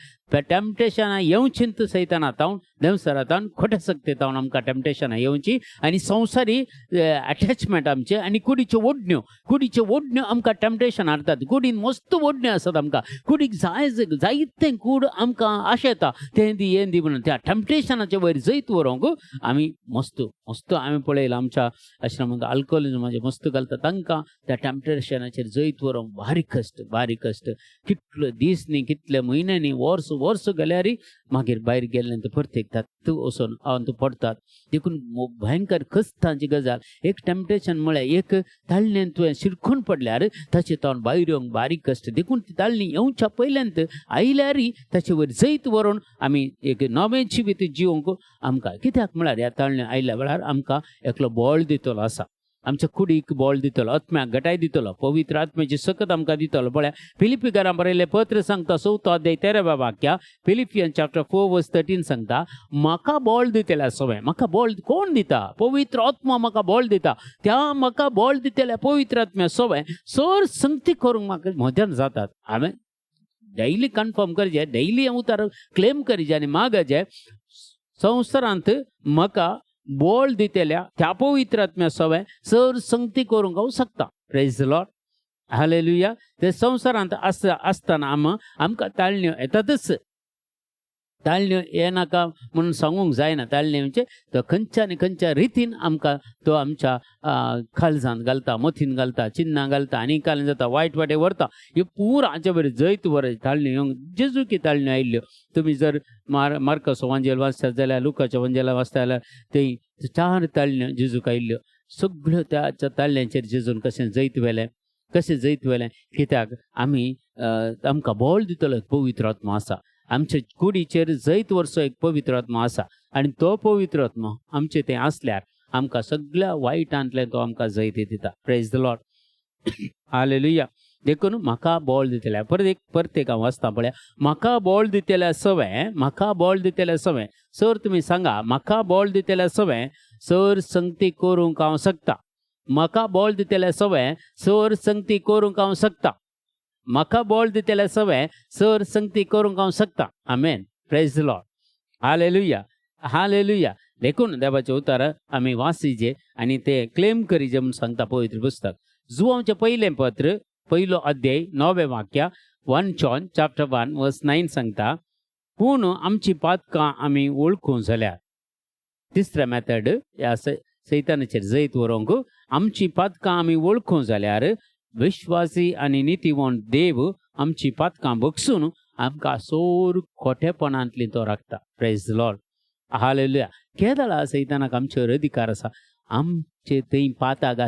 टॅम्पटेशनां येवचींत सैताना तावन देवसरा तावन खोटे सक्ते तावन आमकां टॅम्पटेशनां येवची आनी संवसारी अटॅचमेंट आमचे आनी कुडीच्यो ओडण्यो आमकां टॅम्पटेशन हाडटात. कुडीन मस्त ओडण्यो आसात आमकां. कुडीक जायतें कूड आमकां आशेता तें दी हें दी म्हणून त्या टॅम्पटेशनाचे वयर जैत व्हरूंक आमी मस्त आमी पळयलां आमच्या आश्रमांत अल्कोहोलिजमाचे मस्त घालता तांकां त्या टॅम्पटेशनाचेर जैत व्हरूंक बारीक कश्ट कितले दीस न्ही कितले म्हयन्यांनी वर्स गेल्यारय मागीर भायर गेल्ल्यानंतर परतेक तातूंत वचून तूं पडतात. देखून भयंकर कश्टांची गजाल. एक टॅम्पटेशन म्हळ्यार एक ताळणेन तुवें शिरकून पडल्यार ताचे तोंड भायर येवंक बारीक कश्ट. देखून ती ताळणी येवच्या पयल्यांत आयल्यारय ताचे वयर जैत व्हरून आमी एक नवें जिवीत जिवंक आमकां कित्याक म्हळ्यार ह्या ताळण्यो आयल्या वेळार आमकां एकलो बळ दितलो आसा. आमच्या कुडीक बळ दितलो, आत्म्याक घटाय दितलो, पवित्र आत्म्याची सकत आमकां दितलो. पळय फिलिपिकारां बरयलें पत्र सांगता 4 अध्याय 13 वाक्या फिलिपियन चॅप्टर 4:13 सांगता म्हाका बळ दितल्या सवय. म्हाका बळ कोण दिता? पवित्र आत्मा म्हाका बळ दिता. त्या म्हाका बळ दितल्या पवित्र आत्म्या सवय सर संगती करूंक म्हाका मदत जातात. हांवें डेली कन्फर्म करचें, डेली हें उतार क्लेम करचें आनी मागचें संवसारांत म्हाका बळ दितल्या त्या पवित्र आत्म्या सवय सर संगती करूंक हांव शकता. Praise the Lord. हालेलुया. ते संवसारांत आसतना आमकां ताळण्यो येतातच. ताळण्यो येनाका म्हणून सांगूंक जायना. ताळण्यो म्हणजे तो खंयच्या रितीन आमकां तो आमच्या काळजांत घालता, मथीन घालता, चिन्नां घालता आनी काल जाता वायट वाटे व्हरता. ह्यो पुरो हाचे बरें जैत व्हर ताळण्यो येवंक जेजू की ताळण्यो आयिल्ल्यो. तुमी जर मार्काचो वंजेल वाचतात जाल्यार लुकाच्या वंजेला वाचता जाल्यार थंय 4 ताळण्यो जेजूक आयिल्ल्यो. सगळ्यो त्या ताळण्यांचेर जेजून कशें जैत वेलें कित्याक आमकां बळ दितलो एक पवित्र आत्मा आसा. आमच्या कुडीचेर जैत वर्सो एक पवित्र आत्मा आसा आनी तो पवित्र आत्मा आमचे तें आसल्यार आमकां सगळ्या वायटांतल्यान तो आमकां जैत दिता. Praise the Lord. हालेलुया. देखून म्हाका बळ दितल्या परतेक हांव वाचता पळय म्हाका बळ दितल्या सवय सर तुमी सांगा म्हाका बळ दितल्या सवय सर संगती करूंक हांव शकता. म्हाका बळ दितल्या सवय सर संगती करूंक हांव शकता. म्हाका बळ दितल्या सवय सर संगती करूंक हांव शकता. Amen. Praise the Lord. Hallelujah. देखून देवाचे उतार आमी वाचीचे आनी ते क्लेम करीचे म्हूण सांगता पवित्र पुस्तक. जुवांचें पयलें पत्र 1 अध्याय 9 वाक्या 1 John chapter 1 verse 9 सांगता पूण आमची पातकां आमी वळखूं जाल्यार. तिसरें मेथड ह्या सैतानाचेर जैत व्हरूंक आमची पातकां आमी वळखूं जाल्यार विश्वासी आनी नितीवंत देव आमची पातकां बगसून आमकां सोर खोटेपणांतली तो राखता. Praise the Lord. हालेलुया. केदाळा सैतानाक आमचेर अधिकार आसा. आमचे थंय पाताक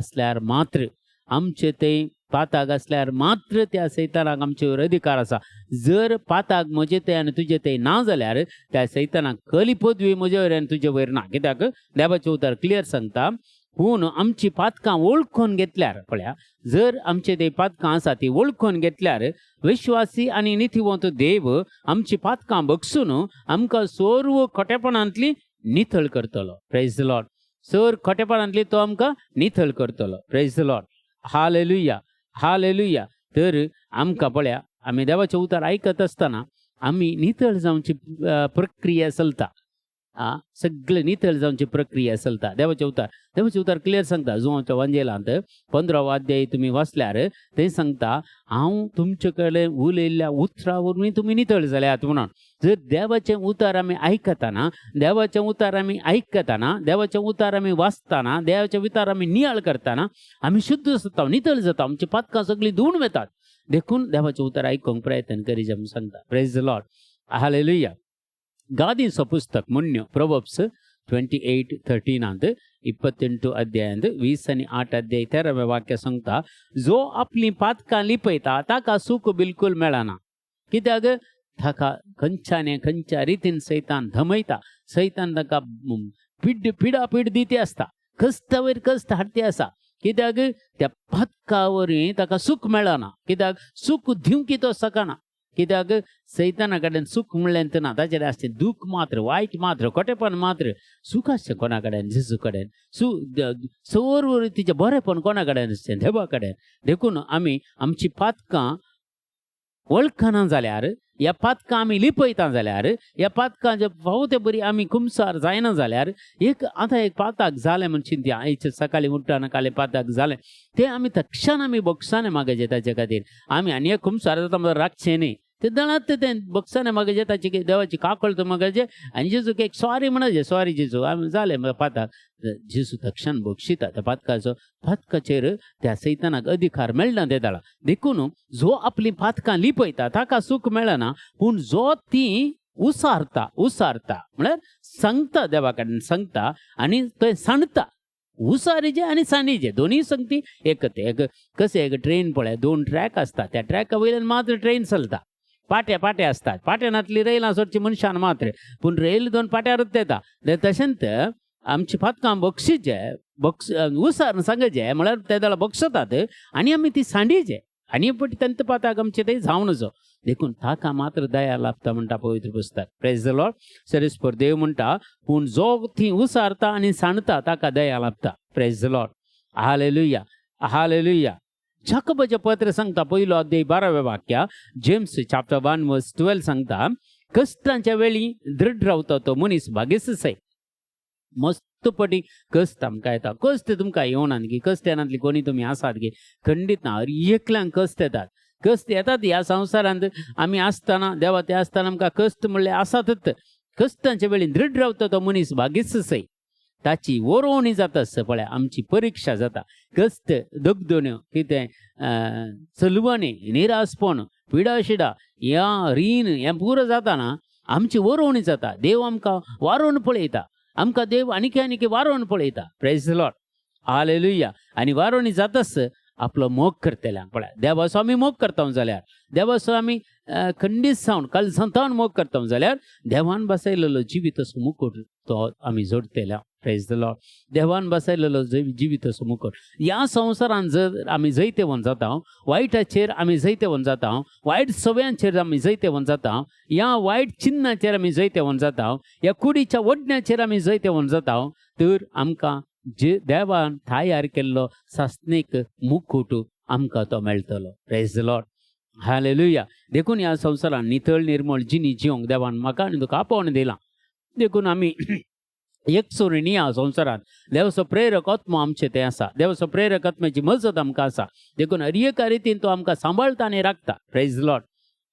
आसल्यार मात्र त्या सैतानाक आमचेर अधिकार आसा. जर पाताक म्हजे ते आनी तुजे ते ना जाल्यार त्या सैतानाक खरी पदवी म्हजे वयर आनी तुजे वयर ना. कित्याक देवाचें उतर क्लियर सांगता पूण आमची पातकां वळखून घेतल्यार पळया जर आमचे ते पातकां आसा ती वळखून घेतल्यार विश्वासी आनी नितीवंत देव आमची पातकां बगसून आमकां सर्व खोटेपणांतली नितळ करतलो. Praise the Lord. सर खोटेपणांतली तो आमकां नितळ करतलो. Praise the Lord. हालेलुया. तर आमकां पळया आमी देवाचें उतर आयकत आसतना आमी नितळ जावची प्रक्रिया चलता. सगळे नितळ जावची प्रक्रिया चलता. देवाचें उतर क्लियर सांगता. जुवांच्या वंजेलांत 15 अध्याय तुमी वाचल्यार थंय सांगता हांव तुमचे कडेन उलयल्ल्या उतरा वरवीं तुमी नितळ जाल्यात म्हणून. जर देवाचें उतर आमी आयकताना देवाचें उतर आमी वाचताना देवाचें उतर आमी नियाळ करताना आमी शुद्ध जाता, नितळ जाता, आमची पातकां सगळीं धुवन वतात. देखून देवाचें उतर आयकूंक प्रयत्न करीत म्हूण सांगता. Praise the Lord. हालेलुया. गादीचो पुस्तक म्हणण्यो प्रोवर्ब्स 28:13 28 अध्यायांत 20 आनी 8 अध्याय 13 वाक्य सांगता जो आपली पातकां लिपयता ताका सूख बिलकुल मेळना. कित्याक ताका खंयच्या रितीन सैतान धमयता. सैतान ताका पिडापीड दिती आसता, कश्टा वयर कश्ट हाडटी आसा. कित्याक त्या पातका वरवीं ताका सूख मेळना. कित्याक सूख दिवंक तो शकना. कित्याक सैताना कडेन सूख म्हणलें ना ताचेर आसचें दूख मात्र वायट मात्र खोटेपण मात्र सूख आसचें कोणा कडेन जेजू कडेन सर्व तिचें बरेंपण कोणा कडेन आसचें देवा कडेन देखून आमी आमची पातकां वळखना जाल्यार ह्या पातकां आमी लिपयता जाल्यार ह्या पातकां जे फावो ते बरी आमी कुमसार जायना जाल्यार आतां एक पाताक जालें म्हण चिंतया आयचे सकाळीं उठ्ठाना काले पाताक जालें तें आमी तक्षण आमी बोगसाने मागयचे ताचे खातीर आमी आनी एक कुमसार जाता म्हणल्यार राखचें न्ही ते दळात तें बोगसाने मागयचे ताची देवाची काकळ तो मागयचे आनी जेजूक एक सॉरी म्हणचे सॉरी जेजू आमी जालें पाताक जेजू तक्षण बोगशिता त्या पातकाचेर त्या सैतानाक अधिकार मेळना ते दळा देखून जो आपली पातकां लिपयता ताका सूख मेळना पूण जो ती उसारता म्हळ्यार सांगता देवा कडेन सांगता आनी थंय सांडता उसारीचे आनी साणीचे दोनूय संगती एक कशें एक ट्रेन पळय 2 ट्रॅक आसता त्या ट्रॅका वयल्यान मात्र ट्रेन चलता पाटे आसतात पाट्यानातली रेलां सोडची मनशान मात्र पूण रेल 2 पाट्यारूच येता तशेंच आमची पातकां बक्षीचे उसार सांगचे म्हळ्यार ते जाल्यार बक्षतात आनी आमी ती सांडीचे आनी पटी तंत पाताक आमचे ते जावं नजो देखून ताका मात्र दया लाभता म्हणटा पवित्र पुस्तक प्रेज द लॉर्ड सरेस्पर देव म्हणटा पूण जो ती उसारता आनी सांडता ताका दया लाभता praise the Lord hallelujah hallelujah जाकोबाचें पत्र सांगता पयलो अध्याय 12वें वाक्य जेम्स चॅप्टर 1 वर्स 12 सांगता कश्टांच्या वेळी दृढ रावता तो मनीस भाग्यसय मस्तपटी कश्ट आमकां येता कश्ट तुमकां येवना की कश्ट येनातली कोणी तुमी आसात की खंडीत ना एकल्यांक कश्ट येतात ह्या संवसारांत आमी आसतना देवा ते आसतना आमकां कश्ट म्हणल्यार आसातच कश्टांच्या वेळी दृढ रावता तो मनीस भाग्यसय ताची वरोवणी जाता पळय आमची परीक्षा जाता कश्ट दगदण्यो कितें चलवणी निरासपण पिडाशिडा ह्या रीण हें पुरो जाताना आमची वरोवणी जाता देव आमकां वारोवन पळयता आमकां देव आनीक वारोवन पळयता प्रेज द लॉर्ड हालेलुया आनी वारोवणी जाताच आपलो मोग करतले पळय देवाचो आमी मोग करता जाल्यार देवाचो आमी खंडीत सावन कलसंतावन मोग करता जाल्यार देवान बसयलेलो जिवितसो मुकुट तो आमी जोडटले प्रेज द लॉर्ड देवान बसयलेलो जिवितसो मुकुट ह्या संवसारान जर आमी जैते वन जाता वायटाचेर आमी जैते वन जाता वायट सवयांचेर आमी जैते वन जाता ह्या वायट चिन्नाचेर आमी जैते वन जाता ह्या कुडीच्या वडण्याचेर आमी जैते वन जाता तर आमकां जे देवान तयार केल्लो सासणीक मुकुट आमकां तो मेळटलो प्रेज द लॉर्ड हालेलुया देखून ह्या संवसारान नितळ निर्मळ जिणी जिवंक देवान म्हाका आनी तुका आपोवन दिलां देखून आमी एक सोडणी ह्या संवसारांत देवाचो प्रेरक आत्मो आमचे ते आसा देवाचो प्रेरक आत्म्याची मजत आमकां आसा देखून हर एका रितीन तो आमकां सांबाळटा आनी राखता प्रेज द लॉर्ड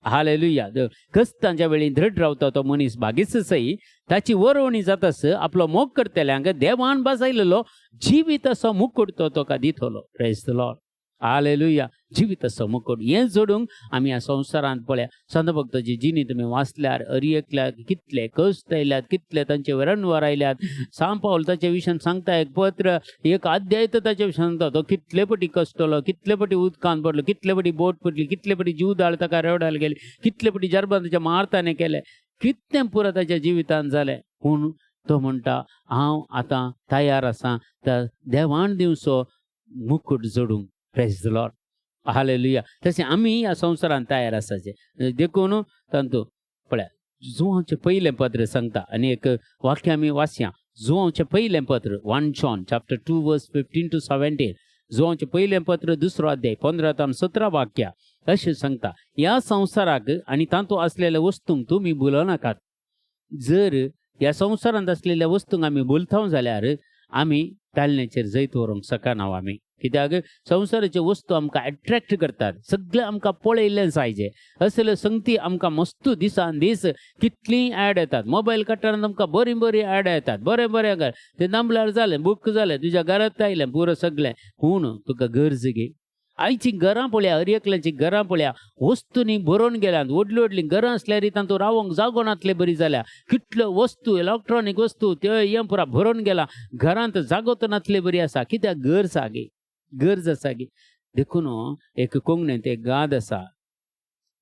हालेलुया कश्टांच्या वेळी दृढ रावता तो मनीस भाग्यसय ताची वरोवणी जातास आपलो मोग करतल्यांक देवान बसयलेलो जिवितसो मुकुट तो तुका दितलो प्रेज द लॉर्ड हालेलुया जिवितसो मुकुट हें जोडूंक आमी ह्या संवसारांत पळया संत भक्ताची जिणी तुमी वाचल्यार अरियेकल्याक कितले कश्ट आयल्यात कितले तांचे वरणवार आयल्यात सांत पावल ताचे विशयान सांगता एक पत्र एक अध्याय ताचे विशयान सांगता तो कितले पटी कश्टलो कितले पटी उदकांत पडलो कितले पटी बोट पडली कितले पटी जीव दाळ ताका रेवडायला गेले कितले पटी जरबान ताच्या मारताने केले कितलें पुरो ताच्या जिवितांत जालें पूण तो म्हणटा हांव आतां तयार आसां त्या देवान दिवचो मुकुट जोडूंक प्रेज द लॉर्ड हालेलुया तशें आमी ह्या संवसारांत तयार आसाचे देखून तांतू पळय जुवांचें पयलें पत्र सांगता आनी एक वाक्य आमी वाचया जुवांचें पयलें पत्र 1 जॉन चॅप्टर 2 वर्स 15 to 17 जुवांचें पयलें पत्र 2रो अध्याय 15 ते 17 वाक्य अशें सांगता ह्या संवसाराक आनी तांतू आसलेल्या वस्तूंक तुमी भुलो नाकात जर ह्या संवसारांत आसलेल्या वस्तूंक आमी भुलता जाल्यार आमी तालनेचेर जैत व्हरूंक शकना आमी कित्याक संवसाराच्यो वस्तू आमकां एट्रॅक्ट करतात सगळें आमकां पळयल्लें जायचे असल्यो संगती आमकां मस्तू दिसान दीस कितलीं ऍड येतात मोबायल कट्टारांत आमकां बरी ऍड येतात बरें घर ते दामल्यार जालें बूक जालें तुज्या घरांत आयलें पुरो सगळें पूण तुका गरज घे आयची घरां पळया हर एकल्याची घरां पळया वस्तूंनी भरोवन गेल्यात व्हडलीं घरां असल्यार तांतूं रावंक जागो नातले बरी जाल्या कितल्यो वस्तू इलेक्ट्रॉनीक वस्तू त्यो हें पुरा भरोवन गेला घरांत जागो तर नातले बरी आसा कित्याक गरज आसा गे देखून एक कोंकणींत एक गाद आसा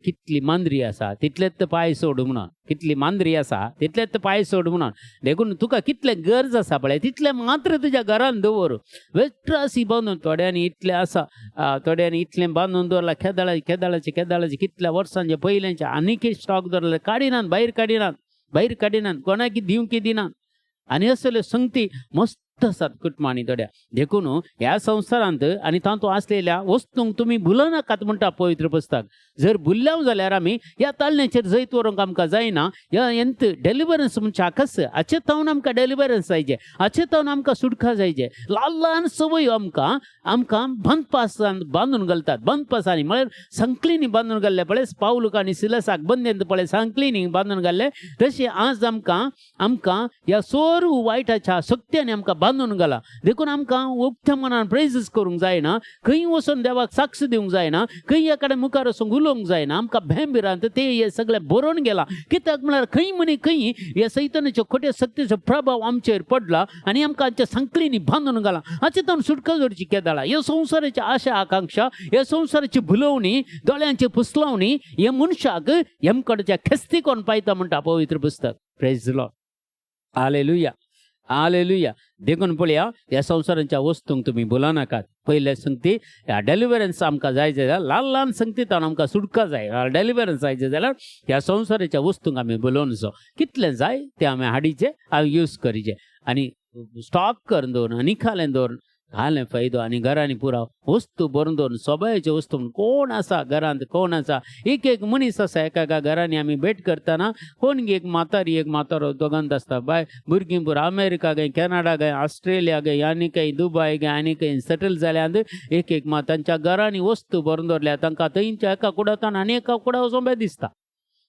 कितली मांद्री आसा तितलेच पाय सोड म्हणून, कितली मांद्री आसा तितलेच पाय सोड म्हणून. देखून तुका कितले गरज आसा पळय तितले मात्र तुज्या घरान दवर. वेट्रासी बांदून थोड्यांनी इतले आसा, थोड्यांनी इतलें बांदून दवरला केदाळाचे कितल्या वर्सांचे पयलेंचे आनीक स्टॉक दवरले, काडिनात भायर काडिनात कोणाक दिवंक दिनात. आनी असल्यो संगती मस्त आसात कुटुंबांनी थोड्या. देखून ह्या संवसारांत आनी तातूंत आसलेल्या वस्तूंक तुमी भुलो नाकात म्हणटा पवित्र पुस्तक. जर भुल्ल्या जाल्यार आमी ह्या तालण्याचेर जैत व्हरूंक आमकां जायना. ह्या एंत डेलिव्हरन्स म्हणजे आकस हाचे तावन आमकां डेलिव्हरन्स जायचे, हाचे तावन आमकां सुटका जायचे. ल्हान ल्हान संवयो आमकां बंदपासान बांदून घालतात. बंदपासांनी म्हळ्यार संकलीनी बांदून घाल्ले पळय, पावलूक आनी सिलासाक बंदेंत पळय संकलीनी बांदून घाल्ले, तशें आज आमकां ह्या सोरू वायटाच्या शक्त्यांनी आमकां बांदून घाला. देखून आमकां उक्त्या मनान प्रेजीस करूंक जायना, खंय वचून देवाक साक्ष दिवंक जायना, खंय एकाडे मुखार वचून उलोवंक जायना. आमकां भेंबिरांत ते हे सगळें बरोवन गेला. कित्याक म्हळ्यार खंय ह्या सैतानाच्यो खोट्या शक्तीचो प्रभाव आमचेर पडला आनी आमकां आमच्या संकलीनी बांदून घाला. हाचे तावन सुटका जोडची केदाळा. ह्या संवसाराची आशा आकांक्षा, ह्या संवसाराची भुलवणी, दोळ्यांची पुसलवणी हे मनशाक हेमकडच्या खेस्ती कोण पायता म्हणटा पवित्र पुस्तक. Praise the Lord. Hallelujah, hallelujah. देखून पळया ह्या संवसारांच्या वस्तूंक तुमी भुलो नाकात. पयले संगती ह्या डेलिव्हरन्स आमकां जाय जाल्यार ल्हान ल्हान संगतींतान आमकां सुटका जाय, डेलिव्हरन्स जायचे जाल्यार ह्या संवसाराच्या वस्तूंक आमी भुलोवनचो. कितले जाय ते आमी हाडीचे आमी यूज करीचे आनी स्टॉक करून दवरून आनी खालें दवरून घालें फायदो. आनी घरांनी पुराव वस्तू भरून दवरून सोबायाच्यो वस्तू कोण आसा घरांत, कोण आसा. एक मनीस आसा एका घरांनी आमी भेट करतना कोण एक मातारो दोगांत आसता. बाय भुरगीं पुरा अमेरिका गय, कॅनडा गय, ऑस्ट्रेलिया गय, आनी खंय दुबय गय, आनी खंय सेटल जाल्यात. एक तांच्या घरांनी वस्तू भरून दवरल्या. तांकां थंयच्या एका कुडांतान आनी एका कुडा सोबे दिसता.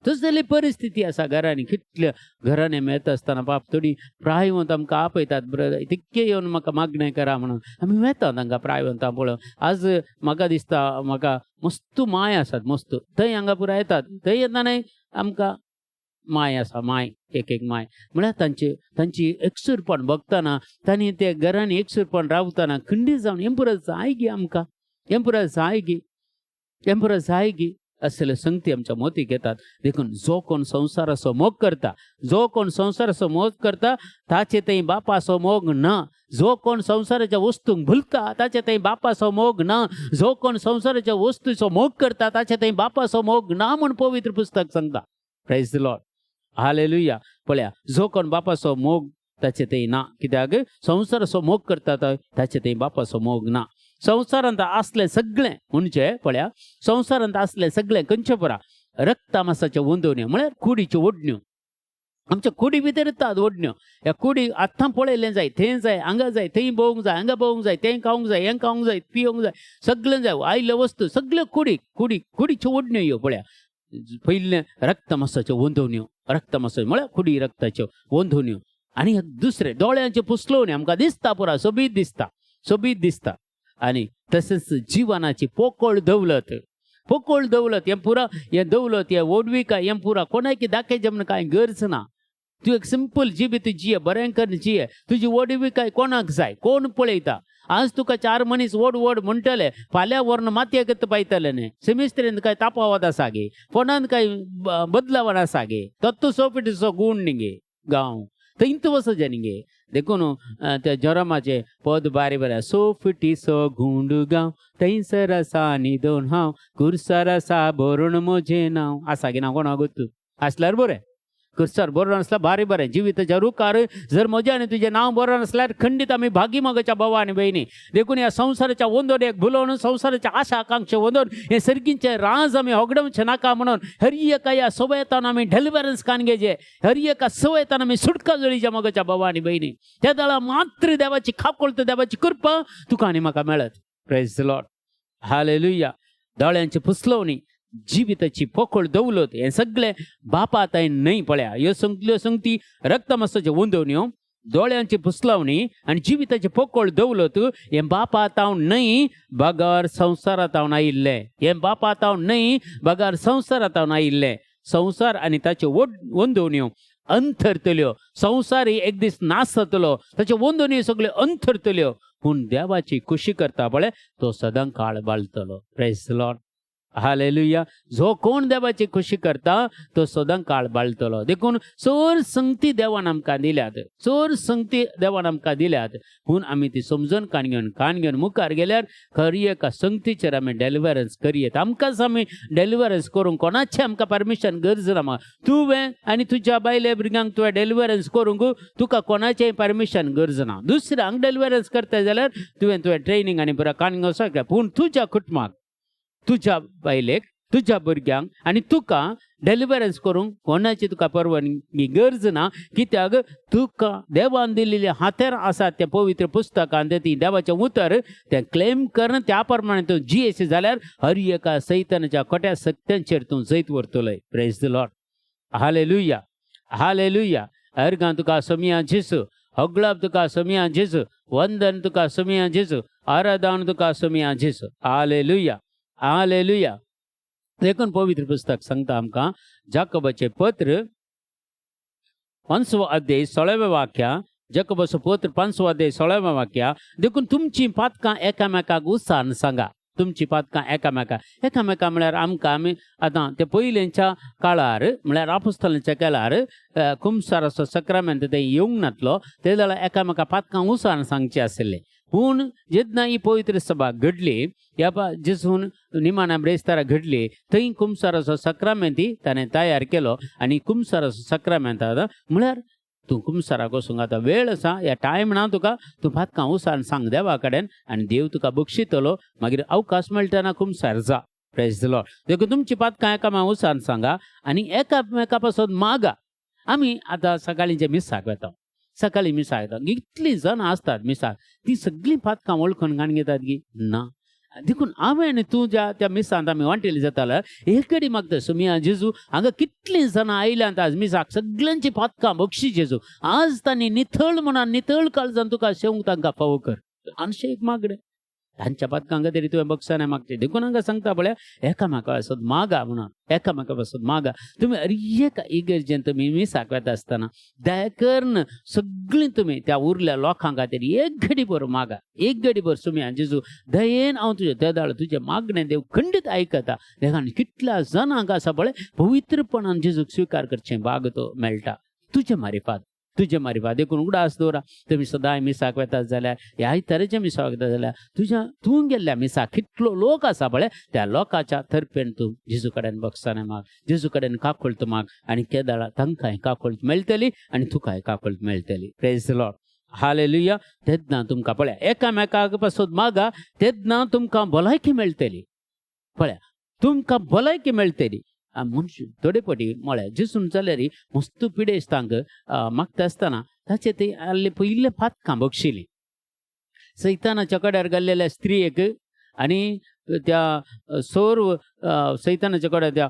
तस जाली परिस्थिती आसा घरांनी. कितल्या घरांनी मेळता आसतना बाप थोडी प्रायवंत आमकां आपयतात, तितके येवन म्हाका मागणें करा म्हणून आमी मेळता तांकां प्रायवंतां पळोवन. आज म्हाका दिसता म्हाका मस्त माय आसात, मस्त थंय हांगा पुरा येतात. थंय येताना आमकां माय आसा, माय एक माय म्हळ्यार तांची एकसूरपण बघताना, तांणी ते घरांनी एकसूरपण रावतना खंडीत जावन हें पुरो जाय गी आमकां, हें पुरो जाय गी असले संगती आमच्या मोतीक येतात. देखून जो कोण संवसाराचो मोग करता ताचे थंय बापाचो मोग ना. जो कोण संवसाराच्या वस्तूंक भुलता ताचे थंय बापाचो मोग ना. जो कोण संवसाराच्या वस्तूचो मोग करता ताचे थंय बापाचो मोग ना म्हूण पवित्र पुस्तक सांगता. Praise the Lord. हालेलुया. पळया जो कोण बापाचो मोग ताचे थंय ना. कित्याक संवसाराचो मोग करता ताचे थंय बापाचो मोग ना. संवसारांत असले सगळे म्हणजे पळया संवसारांत असले सगळे खंयचे परा रक्तामासाच्यो वंदवण्यो म्हळ्यार कुडीच्यो ओडण्यो. आमच्या कुडी भितर येतात ओडण्यो. ह्या कुडी आत्तां पळयलें जाय, थंय जाय, हांगा जाय, थंय भोवंक जाय, हांगा भोवंक जाय, तें खावंक जाय, हें खावंक जाय, पिवंक जाय, सगळें जाय. आयल्यो वस्तू सगळ्यो कुडीच्यो ओडण्यो ह्यो पळया. पयले रक्तमासाच्यो वंदवण्यो, रक्तमास म्हळ्यार कुडी रक्ताच्यो वंदवण्यो. आनी दुसरे दोळ्यांच्यो पुसलवण्यो आमकां दिसता पुरा सोबीत दिसता. आनी तशेंच जिवनाची पोकळ दौलत हें पुरा, हें दौलत हें ओडविका हें पुरा कोणाक दाखयचें म्हण कांय गरज ना. तूं एक सिंपल जिबीत जिये, बरें कर जिये. तुजी ओडविकाय कोणाक जाय, कोण पळयता. आज तुका 4 मनीस ओड म्हणटले, फाल्यां व्हरून मातयेक पायतले न्ही. सेमिस्त्रेंत काय तापावत आसा गे, फोनांत काय बदलावण आसा गे, तत्व सोपिटीचो गूण न्ही गे गांव थंयत वचचें न्ही गे. देखून त्या जरमाचे पद बारे सोफिटीचो गुंड गांव थंयसर आसा न्हिदोन हांव, कुर्सार आसा बरोवन म्हजें नांव. आसा गे ना कोणाक गोतू आसल्यार बरें. कुर्सार बरोवन आसल्यार बारी बरें. जिविताच्या रुखार जर म्हजें आनी तुजें नांव बरोवन आसल्यार खंडीत आमी भागी मोगाच्या भावा आनी भयणी. देखून ह्या संवसाराच्या वंदोडेक भुलोवन, संवसाराच्या आशा आकांक्षा वंदोवन हे सर्गींचे राज आमी होगडवचें नाका म्हणून हर एका ह्या सवयेतान आमी डेलिव्हरन्स काणगेचे, हर एका सवयेतान आमी सुटका जोडीच्या मोगाच्या भावा आनी भयणी. त्या दळा मात्र देवाची खापकोळत, देवाची कृपा तुका आनी म्हाका मेळत. Praise the Lord. हालेलुया. दोळ्यांची पुसलवणी, जिविताची पोकळ दौलत हे सगळे बापा आतां न्हय. पळया ह्यो संगती रक्तमासाच्यो वंदवण्यो, दोळ्यांची पुसलवणी आनी जिविताची पोकळ दौलत हे बापा आतां न्हय, बगार संवसारांत हांव आयिल्लें. हे बापा आतां न्हय, बगार संवसारांत हांव आयिल्लें. संवसार आनी ताच्यो वंदवण्यो अंतरतल्यो. संवसार एक दीस नाश जातलो, ताच्यो वंदवण्यो सगळ्यो अंतरतल्यो. पूण देवाची खुशी करता पळय तो सदां काळ बाळटलो. Praise the Lord. हालेलुया. जो कोण देवाची खुशी करता तो सदां काळ बाळतलो. देखून चोर संगती देवान आमकां दिल्यात, चोर संगती देवान आमकां दिल्यात, पूण आमी ती समजून काण घेवन मुखार गेल्यार खरी एका संगतीचेर आमी डेलिव्हरन्स करियेत. आमकांच आमी डेलिव्हरन्स करूंक कोणाचें आमकां परमिशन गरज ना. तुवें आनी तुज्या बायले भुरग्यांक तुवें डेलिव्हरन्स करूंक तुका कोणाचेंय परमिशन गरज ना. दुसऱ्यांक डेलिव्हरन्स करता जाल्यार तुवें ट्रेनिंग आनी पुरो काण घेवंक शकता, पूण तुज्या कुटुंबाक, तुज्या बायलेक, तुज्या भुरग्यांक आनी तुका डेलिव्हरन्स करूंक कोणाची तुका परवानगी गरज ना. कित्याक तुका देवान दिल्लेले हातेर आसात त्या पवित्र पुस्तकांत ती देवाचें उतर तें क्लेम करून त्या प्रमाणे तूं जियेशी जाल्यार हर एका सैतानाच्या खोट्या सत्यांचेर तूं जैत व्हरतलोय. Praise the Lord. Hallelujah, hallelujah. अर्गां तुका सोमिया जेसू, हगलाब तुका सोमिया जेसू, वंदन तुका सोमिया जेसू, आराधन तुका सोमिया जेसू. Hallelujah, hallelujah. देखून पवित्र पुस्तक सांगता आमकां जाकोबाचें पत्र 5 अध्याय 16 वाक्या, जाकोबाचो पत्र 5 अध्याय 16 वाक्या. देखून तुमची पातकां एकामेकाक उत्साहान सांगा. तुमची पातकां एकामेका म्हळ्यार आमकां आमी आतां ते पयलींच्या काळार म्हळ्यार आपोस्तलांच्या काळार कुमसाराचो सक्रामेंत ते येवंक नासलो. ते जाल्यार एकामेका पातकां उत्साहान सांगचें आसलें. पूण जेन्ना ही पवित्र सभा घडली, ह्या जेजून निमाण्या ब्रेस्तारा घडली, थंय कुमसाराचो सक्रामेंती ताणें तयार केलो. आनी कुमसाराचो सक्रामेंत म्हळ्यार तूं कुमसाराक वचूंक आतां वेळ आसा, ह्या टायम ना तुका, तूं पातकां उत्साहान सांग देवा कडेन आनी देव तुका बक्षितलो. मागीर अवकाश मेळटना कुमसार जा. Praise the Lord. देखून तुमची पातकां एकामेकाक उत्साहान सांगा आनी एकामेका पासून मागा. आमी आतां सकाळींचे मिसाक वता, सकाळी मिसाक येता, इतलीं जाणां आसतात मिसाक, ती सगळीं पातकां वळखून गाण घेतात गी ना. देखून हांवें आनी तूं त्या मिसांत आमी वांटेली जाताल्यार एक कडी मागता सोमिया जेजू, हांगा कितलीं जाणां आयल्यांत आज मिसाक, सगळ्यांची पातकां बक्षी जेजू. आज तांणी नितळ मनान नितळ काळजान तुका शेवंक तांकां फावो कर. आनशे एक मागणें तांच्या पातकां खातीर तुवें बक्षांनी मागचें. देखून हांगा सांगता पळय एकामेका पासून मागा म्हणून, एकामेका पासून मागा. तुमी हर एका इगर्जेन तुमी मिसाक वेता आसतना दया करून सगळीं तुमी त्या उरल्या लोकां खातीर एक घडी भर मागा, एक घडी भर सुम्या जेजू दयेन हांव तुजें देदाळ तुजें मागणें देव खंडीत आयकता. देखून कितल्या जाणांक आसा पळय पवित्रपणान जेजूक स्विकार करचें भाग तो मेळटा तुजे मारिफात, तुजे मारिफात. देखून उगडास दवरा. तुमी सदांय मिसाक वेतात जाल्यार ह्या तरेचे मिसाक वेता जाल्यार तूं गेल्ल्या मिसाक कितलो लोक आसा पळय त्या लोकांच्या तर्फेन तूं जेजू कडेन बक्षांनी माग, जेजू कडेन काकुळट माग आनी केदाळा तांकांय काकुळट मेळटली आनी तुकाय काकुळट मेळटली. Praise the Lord. हालेलुया. तेन्ना तुमकां पळया एकामेकाक पासून मागा, तेन्ना तुमकां भलायकी मेळटली. पळया तुमकां भलायकी मेळटली. मनुष्य थोडे फावटी म्हळ्यार जेसून जाल्यार मस्त पिडेस्तांक मागता आसतना ताचे ते पयले पातकां बक्षिलीं. सैतानाच्या कड्यार गेल्लेल्या स्त्रियेक आनी त्या सोर सैतानाच्या कडेन त्या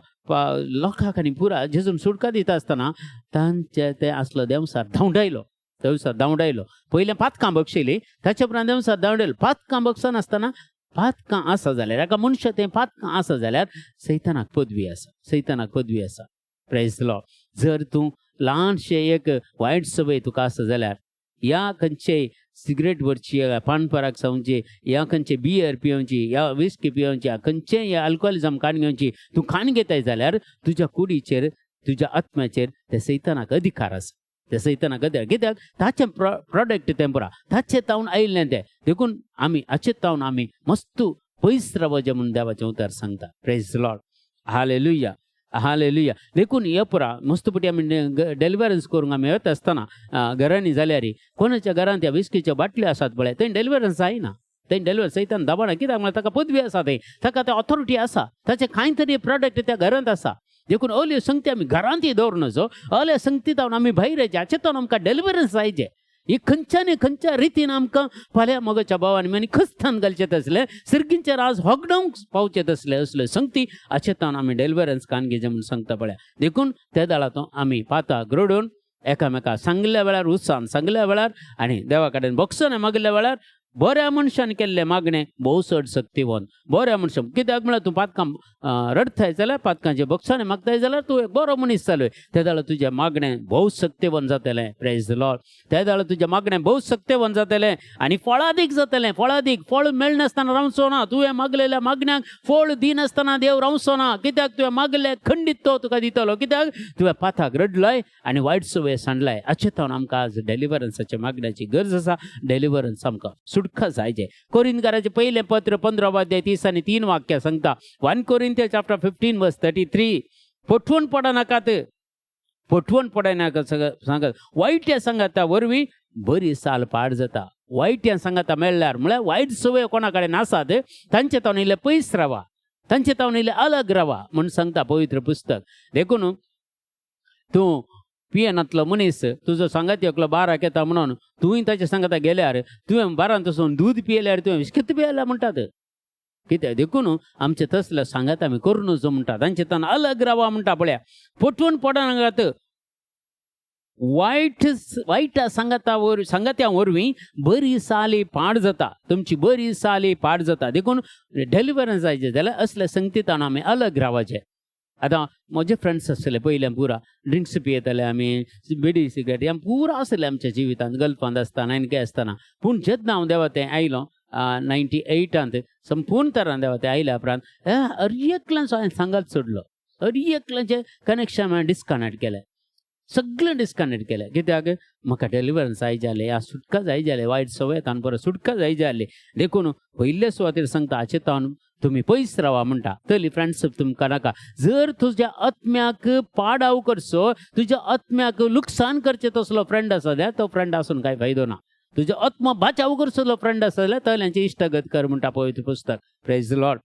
लोकांक आनी पुरा जेजून सुटका दिता आसतना तांचे ते आसलो देवसार धांवडायलो. पयले पातकां बक्षिलीं, ताचे उपरांत देवसार धांवडायलो. पातकां बक्षन आसतना पातकां आसा जाल्यार एका मनशा तें पातकां आसा जाल्यार सैतानाक पदवी आसा, सैतानाक पदवी आसा. Praise the Lord. जर तूं ल्हानशें एक वायट संवय तुका आसा जाल्यार या खंयचेय सिगरेट भरची, पानपराग सावची, या खंयचे बियर पिवची, या विस्की पिवची, खंयचेय अल्कोहोलिजम काण घेवची, तूं काण घेताय जाल्यार तुज्या कुडीचेर, तुज्या आत्म्याचेर त्या सैतानाक अधिकार आसा. त्या सैतानाक अधिकार कित्याक ताचें प्रोडक्ट तें पुरा ताचे तावन आयिल्लें तें. देखून आमी हाचे तावन आमी मस्त पयस रावचें म्हणून देवाचें उतर सांगता. Praise the Lord. Hallelujah, hallelujah. देखून हे पुरा मस्तपटी आमी डेलिव्हरन्स करूंक आमी येता आसतना घरांनी जाल्यार कोणाच्या घरांत त्या विस्कीच्यो बाटल्यो आसात पळय थंय डेलिव्हरन्स जायना. थंय डेलिव्हर सैतान दाबाना. कित्याक म्हळ्यार ताका पदवी आसा, थंय ताका ते ऑथॉरिटी आसा, ताचे कांय तरी प्रोडक्ट त्या घरांत आसा. देखून असल्यो संगती आमी घरांतय दवरनाच्यो, असल्या संगती तावन आमी भायर येचे, हाचे तावन आमकां डेलिव्हरन्स जायचे. ही खंयच्या रितीन आमकां फाल्यां मोगाच्या भावांनी आनी खस्तान घालचें तसलें सर्गींचें राज होगडावंक पावचें तसलें असल्यो संगती हाचे तावन आमी डेलिव्हरन्स काण घेवचें म्हणून सांगता पळया. देखून त्या दाळांतून आमी पाताक रडून एकामेकाक सांगल्या वेळार उत्साहान सांगल्या वेळार आनी देवा कडेन बक्षांनी मागल्या वेळार बऱ्या मनशान केल्ले मागणे भोव चड शक्तिवंत. बऱ्या मनशान कित्याक म्हळ्यार तूं पातकां रडताय जाल्यार पातकांचे बक्षांनी मागताय जाल्यार तूं एक बरो मनीस जालोय. त्या दाळ तुजें मागणें भोव शक्तिवंत जातलें. Praise the Lord. त्या दाळ तुजें मागणें भोव शक्तिवंत जातलें आनी फळादीक जातलें. फळादीक फळ मेळनासतना रावचो ना. तुवें मागलेल्या मागण्याक फळ दिनासतना देव रावचो ना. कित्याक तुवें मागले खंडीत तो तुका दितलो. कित्याक तुवें पाथाक रडलय आनी वायट सवय सांडलाय. अचेतावन आमकां आज डेलिव्हरन्साच्या मागण्याची गरज आसा. डेलिव्हरन्स आमकां सुटका जायचे. कोरिंथकाराचें पयलें पत्र 15 अध्याय 30 आनी 3 वाक्यां सांगता. 1 Corinthians chapter 15 verse 33. फटवून पडनाकात. फटवून पडनाका सांगात. वायट्या सांगाता वरवीं बरी साल पाड जाता. वायट्या सांगाता मेळ्ळ्यार म्हळ्यार वायट सवय कोणा कडेन आसात तांचे तावन इल्ले पयस रावा. तांचे तावन इल्ले अलग रावा म्हूण सांगता पवित्र पुस्तक. देखून तूं पियेनातलो मनीस तुजो सांगाती एकलो बाराक येता म्हणून तुवें ताच्या सांगाता गेल्यार तुवें बारांत वचून दूद पियेल्यार तुवें विस्कित पियेला म्हणटात. कित्याक देखून आमचे तसले सांगात आमी करूं नजो म्हणटा. तांचे तान अलग रावा म्हणटा. पळया फटवून पडनाकात. वायट सांगात्या वरवीं बरी साली पाड जाता. तुमची बरी साली पाड जाता. देखून डेलिव्हरन्स जायचे जाल्यार असल्या संगतींतान आमी अलग रावचे. आतां म्हजे फ्रेंड्स आसले पयले पुरा ड्रिंक्स पियेताले आमी बिडी सिगरेट हें पुरा आसलें आमच्या जिवितांत गल्फांत आसतना आनी कितें आसतना. पूण जेन्ना हांव देवा तें आयलो 98 संपूर्ण तरान देवा तें आयल्या उपरांत एकल्याच हांवें सांगात सोडलो. एकल्याचें कनेक्शन हांवें डिस्कनेक्ट केलें. सगळें डिस्कनेक्ट केलें. कित्याक म्हाका डेलिव्हरन्स जाय जालें. ह्या सुटका जाय जालें. वायट सवयेतान परत सुटका जाय जाली. देखून पयले सुवातेर सांगता हाचे तावन तुमी पयस रावा म्हणटा. तरी फ्रेंड्स तुमकां नाका. जर तुज्या आत्म्याक पाडाव करचो तुज्या आत्म्याक लुकसाण करचें तसलो फ्रेंड आसा जाल्यार तो फ्रेंड आसून कांय फायदो ना. तुजो आत्मा बाचाव करचो फ्रेंड आसा जाल्यार तल्यांची इश्टगत कर म्हणटा पवित्र पुस्तक. Praise the Lord.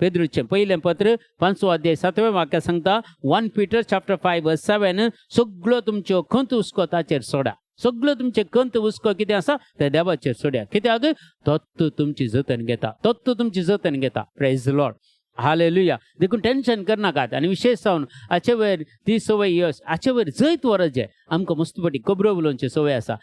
पेद्रूचें पयलें पत्र 5 अध्याय 7 वाक्य सांगता. 1 Peter chapter 5 verse 7. सगळो तुमच्यो खंत हुस्को ताचेर सोडा. सगळो तुमचे खंत हुस्को कितें आसा ते देवाचेर सोड्या. कित्याक तोच तुमची जतन घेता. तोच तुमची जतन घेता. Praise the Lord. हालेलुया. देखून टेन्शन करनाकात. आनी विशेश जावन हाचे वयर ती सवय यश हाचे वयर जैत वरजे आमकां मस्तपटी खबरो उलोवची सवय आसा.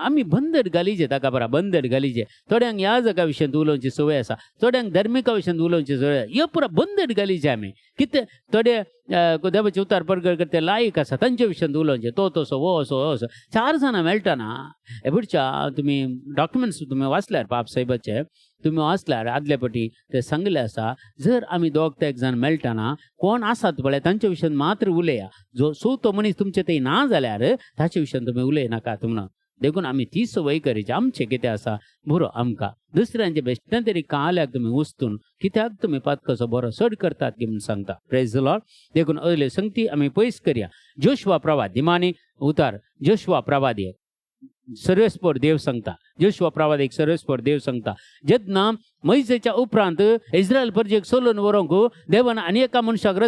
आमी बंदर घालीचे ताका बरा बंदर घालीचे. थोड्यांक ह्या जगा विशयान उलोवची सवय आसा. थोड्यांक धर्मिका विशयान उलोवची सवय. ह्यो पुरा बंदर घालीचे आमी. कितें थोडे देवाचे उतार परगट करते लायक आसा तांचे विशयान उलोवचे. तो तसो वो असो वो असो 4 जाणां मेळटना हे पुढच्या तुमी डॉक्युमेंट्स तुमी वाचल्यार पाप साहेबाचे तुमी वाचल्यार आदले पटी ते सांगले आसा. जर आमी दोग ते जाण मेळटना कोण आसात पळय तांचे विशयान मात्र उलया. जो तो मनीस तुमचे थंय ना जाल्यार ताचे विशयान तुमी उलयनाकात म्हणून. देखून आमी ती सवय करीची. आमचें कितें आसा बरो आमकां दुसऱ्यांचे बेश्टें तरी काल्याक तुमी वस्तून कित्याक तुमी पातकाचो बरो सड करतात की म्हूण सांगता. Praise the Lord. देखून असले संगती आमी पयस करया. जोशुआ प्रवाद दिमानी उतार जोशुआ प्रवादी सर्वेस्पर देव सांगता. जोशुआ प्रवाद एक सर्वेस्पर देव सांगता. जेन्ना मोइसेच्या उपरांत इस्रायल प्रजेक सोलून व्हरूंक देवान आनी एका मनशाक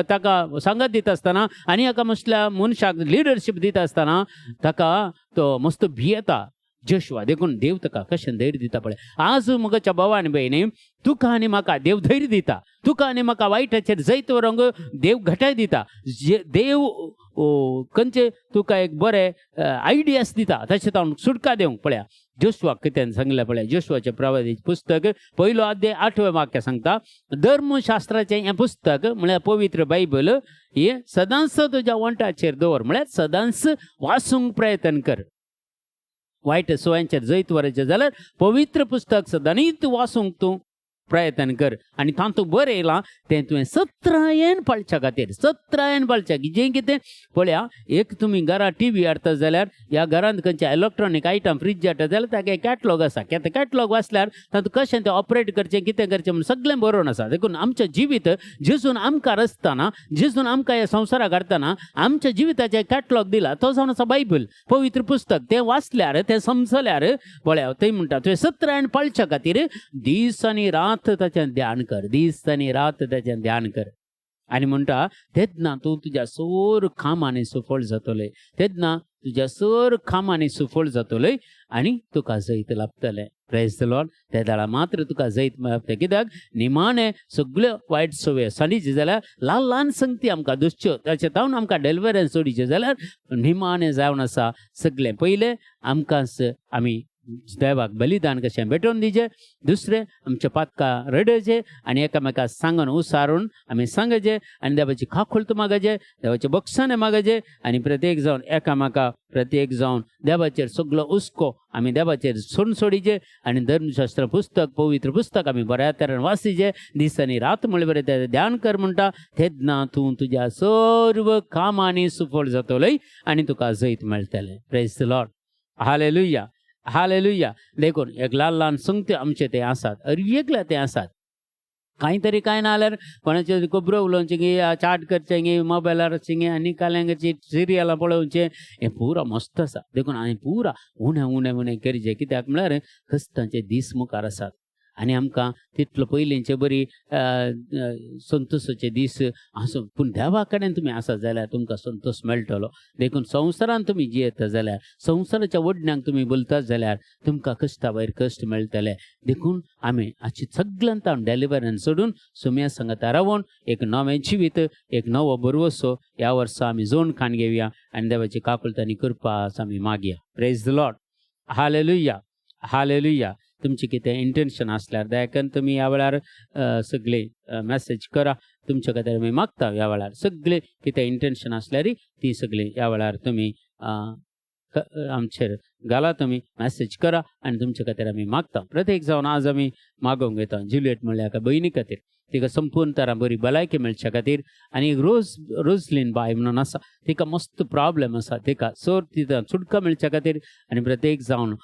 ताका सांगत दिता आसतना आनी एका मनशाक लिडरशीप दिता आसतना ताका तो मस्त भियेता जोशुआ. देखून देव ताका कशें धैर्य दिता पळय. आज म्हज्या भावान भयणी तुका आनी म्हाका देव धैर्य दिता. तुका आनी म्हाका वायटाचेर जैत व्हरूंक देव घटाय दिता. देव खंयचे तुका एक बरें आयडियास दिता तशें तावन सुटका दिवंक. पळया जोशुआ कितें सांगलें पळय. जोशुआचें प्रवादीचें पुस्तक 1 अध्याय 8वें वाक्य सांगता. धर्मशास्त्राचें हें पुस्तक म्हळ्यार पवित्र बायबल हें सदांच तुज्या वंटाचेर दवर. म्हळ्यार सदांच वाचूंक प्रयत्न कर. वायट सवयांचेर जैत व्हरचें जाल्यार पवित्र पुस्तक सदांच वाचूंक तूं प्रयत्न कर. आनी तातूंत बरें येयलां तें तुवें सत्रायेन पाळच्या खातीर. सत्रायेन पाळच्या जें कितें पळया एक तुमी घरा टीव्ही हाडटा जाल्यार ह्या घरांत खंयचे इलेक्ट्रॉनीक आयटम फ्रीज हाडटा जाल्यार ताका एक कॅटलॉग आसा. ते कॅटलॉग वाचल्यार तातूंत कशें तें ऑपरेट करचें कितें करचें म्हूण सगळें बरोवन आसा. देखून आमचें जिवीत जेजून आमकां रचतना जेजून आमकां ह्या संवसाराक हाडटना आमच्या जिविताचें कॅटलॉग दिला तो जावन आसा बायबल पवित्र पुस्तक. तें वाचल्यार तें समजल्यार पळया थंय म्हणटा तुवें सत्रायेन पाळच्या खातीर दीस आनी रात ताचें ध्यान कर. दीस आनी रात ताचें ध्यान कर. आनी म्हणटा तेन्ना तूं तुज्या सर कामांनी सफळ जातलें. तेन्ना तुज्या सर कामांनी सफळ जातलें आनी तुका जैत लाभतलें. Praise the Lord. त्या दाळा मात्र तुका जैत मेळटलें. कित्याक निमाणे सगळ्यो वायट सवय सांडीच्यो जाल्यार ल्हान ल्हान संगती आमकां दुसच्यो ताचे तावन आमकां डेलिव्हरन्स सोडीचें जाल्यार निमाणें जावन आसा सगळें. पयलें आमकांच आमी देवाक बलिदान कशें भेटोवन दिजें. दुसरें आमच्या पातकां रडयचें आनी एकामेकाक सांगून उसारून आमी सांगचें आनी देवाची खाखोलत मागचें, देवाचे बक्षाने मागचें आनी प्रत्येक जावन एकामेकाक प्रत्येक जावन देवाचेर सगळो हुस्को आमी देवाचेर सोडचें आनी धर्मशास्त्र पुस्तक पवित्र पुस्तक आमी बऱ्या तरेन वाचीचें. दीस आनी रात म्हणलें बरें तें ध्यान कर म्हणटा. तेन्ना तूं तुज्या सर्व कामांनी सुफळ जातलोय आनी तुका जैत मेळटलें. Praise the Lord. Hallelujah hallelujah. देखून एक ल्हान ल्हान संगती आमचे ते आसात, वेगळे ते आसात. कांय तरी कांय ना जाल्यार कोणाचे खबरो उलोवचे गे, चाट करचे गे, मोबायलार गे आनी काल्यांची सिरियलां पळोवचें, हें पुरो मस्त आसा. देखून हांवें पुरा उणें उणें उणें करचें. कित्याक म्हळ्यार कश्टांचे दीस मुखार आसात आनी आमकां तितलो पयलींचे बरी संतोशाचे दीस आसूं. पूण देवा कडेन तुमी आसात जाल्यार तुमकां संतोश मेळटलो. देखून संवसारांत तुमी जियेता जाल्यार, संवसाराच्या वडण्यांक तुमी बोलतात जाल्यार तुमकां कश्टा भायर कश्ट मेळटले. देखून आमी हाची सगळ्यांत हांव डेलिव्हरन्स सोडून सुम्या सांगाता रावून एक नवें जिवीत, एक नवो बरवसो ह्या वर्सा आमी जोडखाण घेवया आनी देवाची काकुलता आनी कृपा आमी मागया. Praise the Lord. Hallelujah hallelujah. तुमचे कितें इंटेन्शन आसल्यार दयाकन तुमी ह्या वेळार सगळे मॅसेज करा. तुमचे खातीर आमी मागता ह्या वेळार सगळे कितें इंटेन्शन आसल्यार ती सगळी ह्या वेळार तुमी आमचेर घाला, तुमी मॅसेज करा आनी तुमचे खातीर आमी मागता. प्रत्येक जावन आज आमी मागोवंक घेता जुलियट म्हणल्यार एका भयणी खातीर, तिका संपूर्ण तरां बरी भलायकी मेळच्या खातीर. आनी रोजलीन बाय म्हणून आसा, तिका मस्त प्रॉब्लेम आसा, तिका सोर तिका सुटका मेळच्या खातीर. आनी प्रत्येक जावन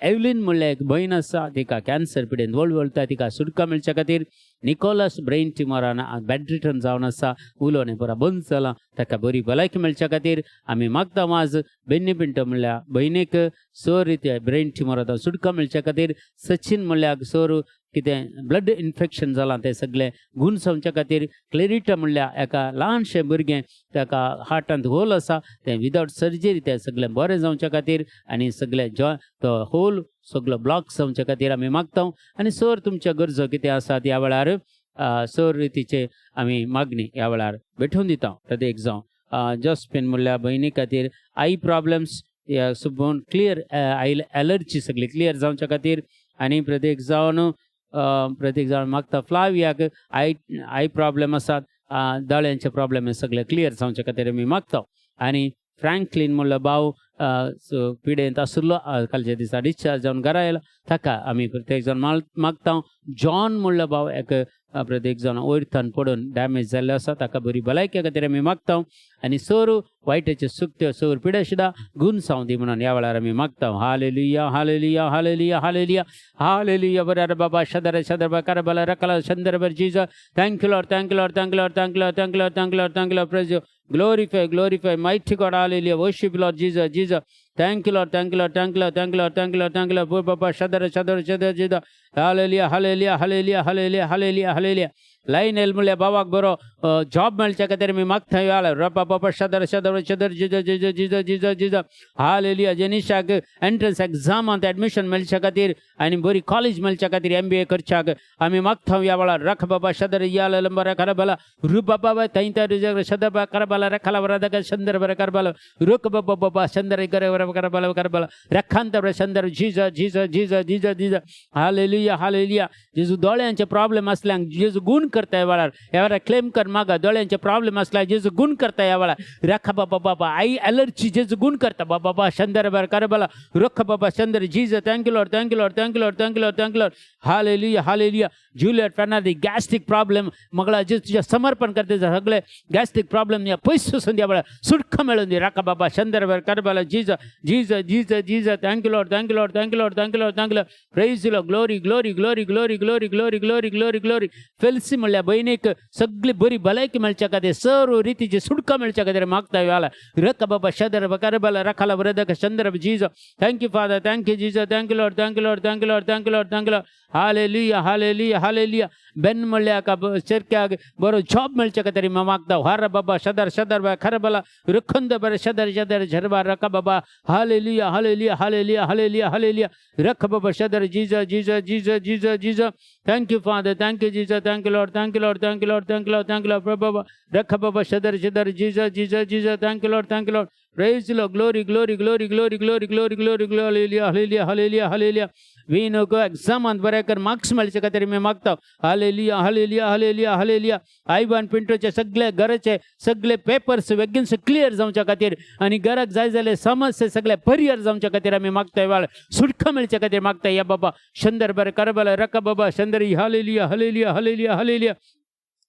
एवलीन म्हणल्यार एक भयण आसा, तिका कॅन्सर पिडेन वळवळटा, तिका सुटका मेळच्या खातीर. निकोलस ब्रेन ट्युमरान बॅडरिटन जावन आसा, उलोवणें पुरा बंद जालां, ताका बरी भलायकी मेळच्या खातीर आमी मागता. आज बेन्नी पिंटो म्हणल्यार भयणीक सोर ब्रेन ट्युमरांतल्यान सुटका मेळच्या खातीर. सचिन म्हणल्यार सोर कितें ब्लड इन्फेक्शन जालां तें सगळें गूण जावच्या खातीर. क्लेरिटा म्हणल्यार एका ल्हानशें भुरगें ताका हार्टांत होल आसा, तें विदावट सर्जरी तें सगळें बरें जावच्या खातीर आनी सगळें तो होल सगळो ब्लॉक जावच्या खातीर आमी मागता. आनी सर तुमच्या गरजो कितें आसात ह्या वेळार सर रितीचे आमी मागणी ह्या वेळार भेटून दिता. प्रत्येक जावन जस्पिन म्हणल्यार भयणी खातीर आई प्रॉब्लेम्स सुबोवन क्लियर, आई एलर्जी सगळी क्लियर जावच्या खातीर. आनी प्रत्येक जावन मागता फ्लावियाक आई प्रॉब्लेम आसात, दोळ्यांचे प्रॉब्लेम हे सगळे क्लियर जावचे खातीर आमी मागता. आनी फ्रँकलिन म्हणलो भाव पिडेंत आशिल्लो, कालच्या दिसा डिस्चार्ज जावन घरा येयला, ताका आमी प्रत्येक जाण मागता. जॉन म्हणलो भाव एक प्रत्येक जाण वयरथान पडून डॅमेज जाल्लो आसा, ताका बरी भलायकी खातीर आमी मागता. आनी सर वायटाच्यो सुक्त्यो सर पिड्या सुद्दां गूण जावं दी म्हणून ह्या वेळार आमी मागता. Hallelujah hallelujah hallelujah hallelujah hallelujah. बरें बाबा शदर शदर करबला रकला शंदर बर Jesus. Thank you Lord, thank you Lord, thank you Lord, thank you Lord, thank you Lord, thank you Lord, thank you Lord. Praise you, glorify mighty God. Hallelujah. Worship Lord Jesus. Thank you Lord, thank you Lord, thank you Lord, thank you Lord, thank you Lord, thank you Lord. Baba shadar Jesus. Hallelujah hallelujah hallelujah hallelujah hallelujah hallelujah. Line एलमुल्या बाबाक बरो job मेळच्या खातीर आमी मागता. याला रपा बाबा शदर शदर शदर जिजा जिजा जिजा जिजा जिजा. हालेलुया. जेनिशाक एंट्रन्स एग्जामांत एडमिशन मेळच्या खातीर आनी बरी कॉलेज मेळच्या खातीर MBA करच्याक आमी मागता. ह्या वेळार रख बाबा शदर याल लंबर करबला रु बाबा थंय तर शदर करबला रखला वरदक शंदर बर करबला रुक बाबा बाबा शंदर करबला करबला रखांतर शंदर जिजा जिजा जिजा जिजा जिजा. Hallelujah hallelujah. जेजू दोळ्यांचे प्रॉब्लेम असल्यांक जेजू गुण करता. ह्या वेळार क्लेम कर मागा. दोळ्यांचे प्रॉब्लेम असला जेजू गुण करता. ह्या वेळार रख बाबा बाबा आई एलर्जी जेजू गुण करता. बाबा बाबा शंदर बर करबला रुख बाबा शंदर जिजा. Thank you Lord, thank you Lord, thank you Lord, thank you Lord, thank you Lord. Hallelujah hallelujah. Juliet Fernandes gastric problem मगळा जे तुझ्या समर्पण करते सगळे गॅस्ट्रिक प्रॉब्लेम या पयस वसून द्या वेळार सुटका मेळून दी. राका बाबा शंदर बर करबला जिजा जिजा जिजा जिजा. Thank you Lord, thank you Lord, thank you Lord, thank you Lord, thank you Lord. Praise the Lord. Glory glory glory glory glory glory glory glory glory. फेल्सी म्हणल्या भयणीक सगळी बरी भलायकी मेळच्या खातीर सर्व रितीची सुटका मेळच्या खातीर मागता. याला रक बाबा शदर करबला रखाला वरदक शंदर जिजा. Thank you father, thank you जिजा. Thank you Lord, thank you Lord, thank you Lord, thank you Lord, thank you Lord. Hallelujah hallelujah hallelujah. बेन म्हणल्याक शेरक्याक बरो जॉब मेळच्या खातीर मागता. हार बाबा शदर शदर खरबला रखंद बर शदर शदर झरबा रका बाबा. Hallelujah hallelujah hallelujah hallelujah hallelujah. रख बाबा शदर जिजा जिजा जिजा जिजा जिजा. Thank you father, thank you जिजा. Thank you Lord, thank you, Lord, thank you, Lord, thank you, Lord, thank you, Lord, Baba, Rakha Baba, Shadar, Shadar, Jesus, Jesus, Jesus, thank you, Lord, thank you, Lord. Praise the Lord, glory, glory, glory, glory, glory, glory, glory, glory, hallelujah, hallelujah, hallelujah, hallelujah. We know go exam and breaker marks मिळचे का तरी मी मागतो hallelujah, hallelujah, hallelujah, hallelujah. I1 पिंटोचे सगळे घराचे सगळे papers वेगीनच clear जावच्या खातीर आणि घराक जाय जाले समस्या सगळे परिहार जावच्या खातीर आम्ही मागताय वाळ सुटका मिळच्या खातीर मागताय या बाबा शंदर बरे करबला रका बाबा शंदर hallelujah, hallelujah, hallelujah, hallelujah.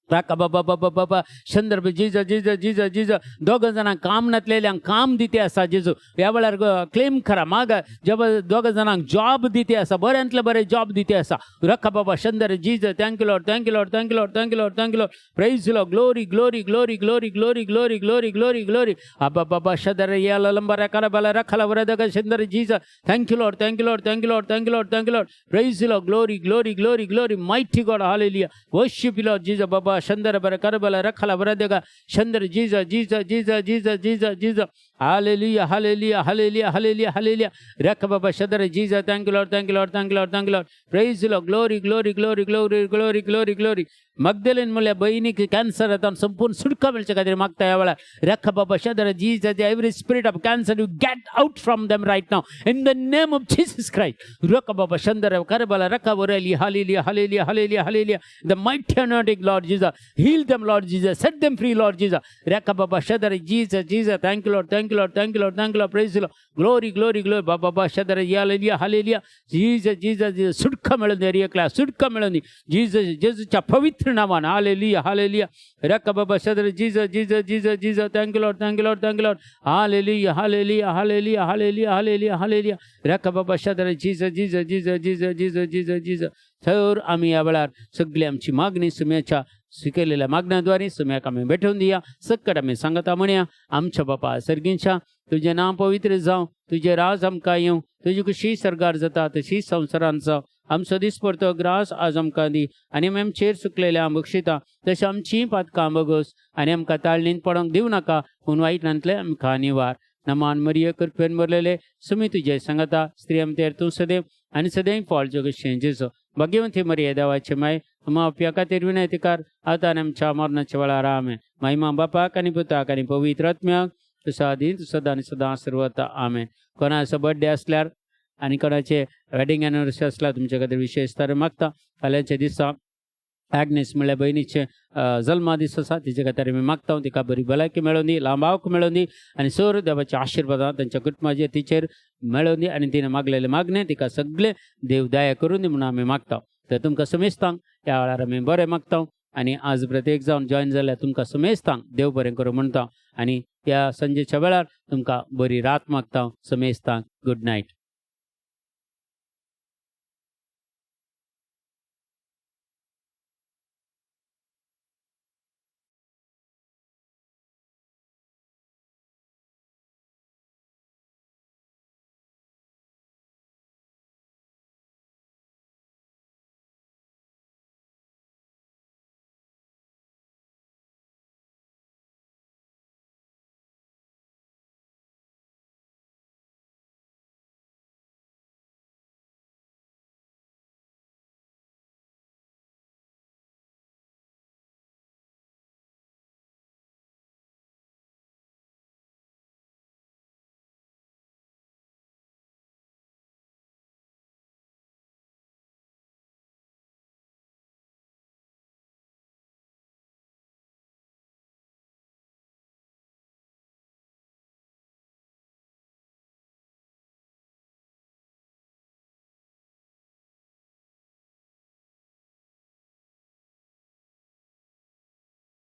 Raka बाबा बाबा बाबा संदर्भ जिजा जिजा जिजा जिजा दोघ जणांक काम नातलेल्यांक काम दिते आसा जेजू ह्या वेळार क्लेम करा माग जब दोघ जणांक जॉब दिते आसा बऱ्यांतले बरे जॉब दिते आसा रका बाबा संदर जिजा thank you Lord thank you Lord thank you Lord thank you Lord thank you Lord praise Lord glory glory glory glory glory glory glory glory glory अबा बाबा शदर याला लंबरा करबला रखला वरदग संदर जिजा thank you Lord thank you Lord thank you Lord thank you Lord thank you Lord praise Lord glory glory glory glory mighty God hallelujah worship Lord जिजा बाबा शंदर बर करबला रखला वरदगा शंदर जीजा जीजा जीजा जीजा जीजा जीजा hallelujah hallelujah hallelujah hallelujah hallelujah रख बाबा शंदर जीजा thank you Lord thank you Lord thank you Lord thank you Lord praise Lord glory glory glory glory glory glory glory Magdalene मुले बहिणीक कॅन्सर आता संपूर्ण सुटका मिळच्या खातीर मागता या वेळा रख बाबा शंदर जीजा every spirit of cancer you get out from them right now in the name of Jesus Christ रख बाबा शंदर करबला रख वरली hallelujah hallelujah hallelujah hallelujah the mighty anointing Lord जीजा heal them Lord Jesus set them free Lord Jesus reka baba shadar Jesus Jesus thank you Lord thank you Lord thank you Lord thank you Lord praise the Lord glory glory glory baba shadar hallelujah hallelujah Jesus Jesus Jesus सुटका मिळून दे रिया सुटका मिळून Jesus जेजूच्या पवित्र Naaman hallelujah hallelujah reka baba shadar Jesus Jesus Jesus Jesus thank you Lord thank you Lord thank you Lord hallelujah hallelujah hallelujah hallelujah hallelujah hallelujah reka baba shadar Jesus Jesus Jesus Jesus Jesus Jesus Jesus तर आम्ही या वेळार सगळी आमची मागणी सुम्याच्या स्वीकारलेल्या मागण्याद्वारे सुम्याक आम्ही भेटून दिया सकट आम्ही सांगता म्हणया आमच्या बापा सर्गींच्या तुझे नाव पवित्र जावं तुझे राज आमकां येवं तुजी कशी सरकार जाता तशी संवसारांत जावं आमचो दिसपरतो ग्रास आज आमकां दी आनी आमी आमचेर सुकलेल्या बक्षिता तशें आमचीं पातकां बगोस आनी आमकां ताळणीन पडोंक दिवं नाका पूण वायटांतले आमकां निवार नमान मरिय कृपेन भरलेले सुमी तुजे सांगता स्त्री आमचेर तूं सदैव आनी सदैव फॉल जगतशें जेजो भाग्यवंती मरिय देवाचे माय अमा अप्या खातीर विनयतीकार आतां आनी आमच्या मरणाच्या वेळार आमेन महिमा बापाक आनी पुताक आनी पवित्र आत्म्याक तुसा दी सदां आनी सदां सर्वता आमेन कोणाचो बर्थडे आसल्यार आनी कोणाचे वेडिंग एनिवर्सरी आसल्यार तुमचे खातीर विशेष तर मागता फाल्यांच्या दिसा ॲग्नेस म्हणल्यार बहिणीचे जल्मा दीस आसा तिचे खातीर आमी मागता तिका बरी भलायकी मेळोवन दी लांबावक मेळोवन दी आनी सर देवाच्या आशिर्वादां तांच्या कुटुंबाचेर तिचेर मेळोवन दी आनी तिणें मागलेले मागणे तिका सगळे देव दया करून दी म्हणून आमी मागता तर तुमकां समेस्तांक त्या वेळार आमी बरें मागता आनी आज प्रत्येक जावन जॉयन जाल्यार तुमकां समेस्तांक देव बरें करूं म्हणटा आनी त्या संजेच्या वेळार तुमकां बरी रात मागता समेस्तांक गुड नायट.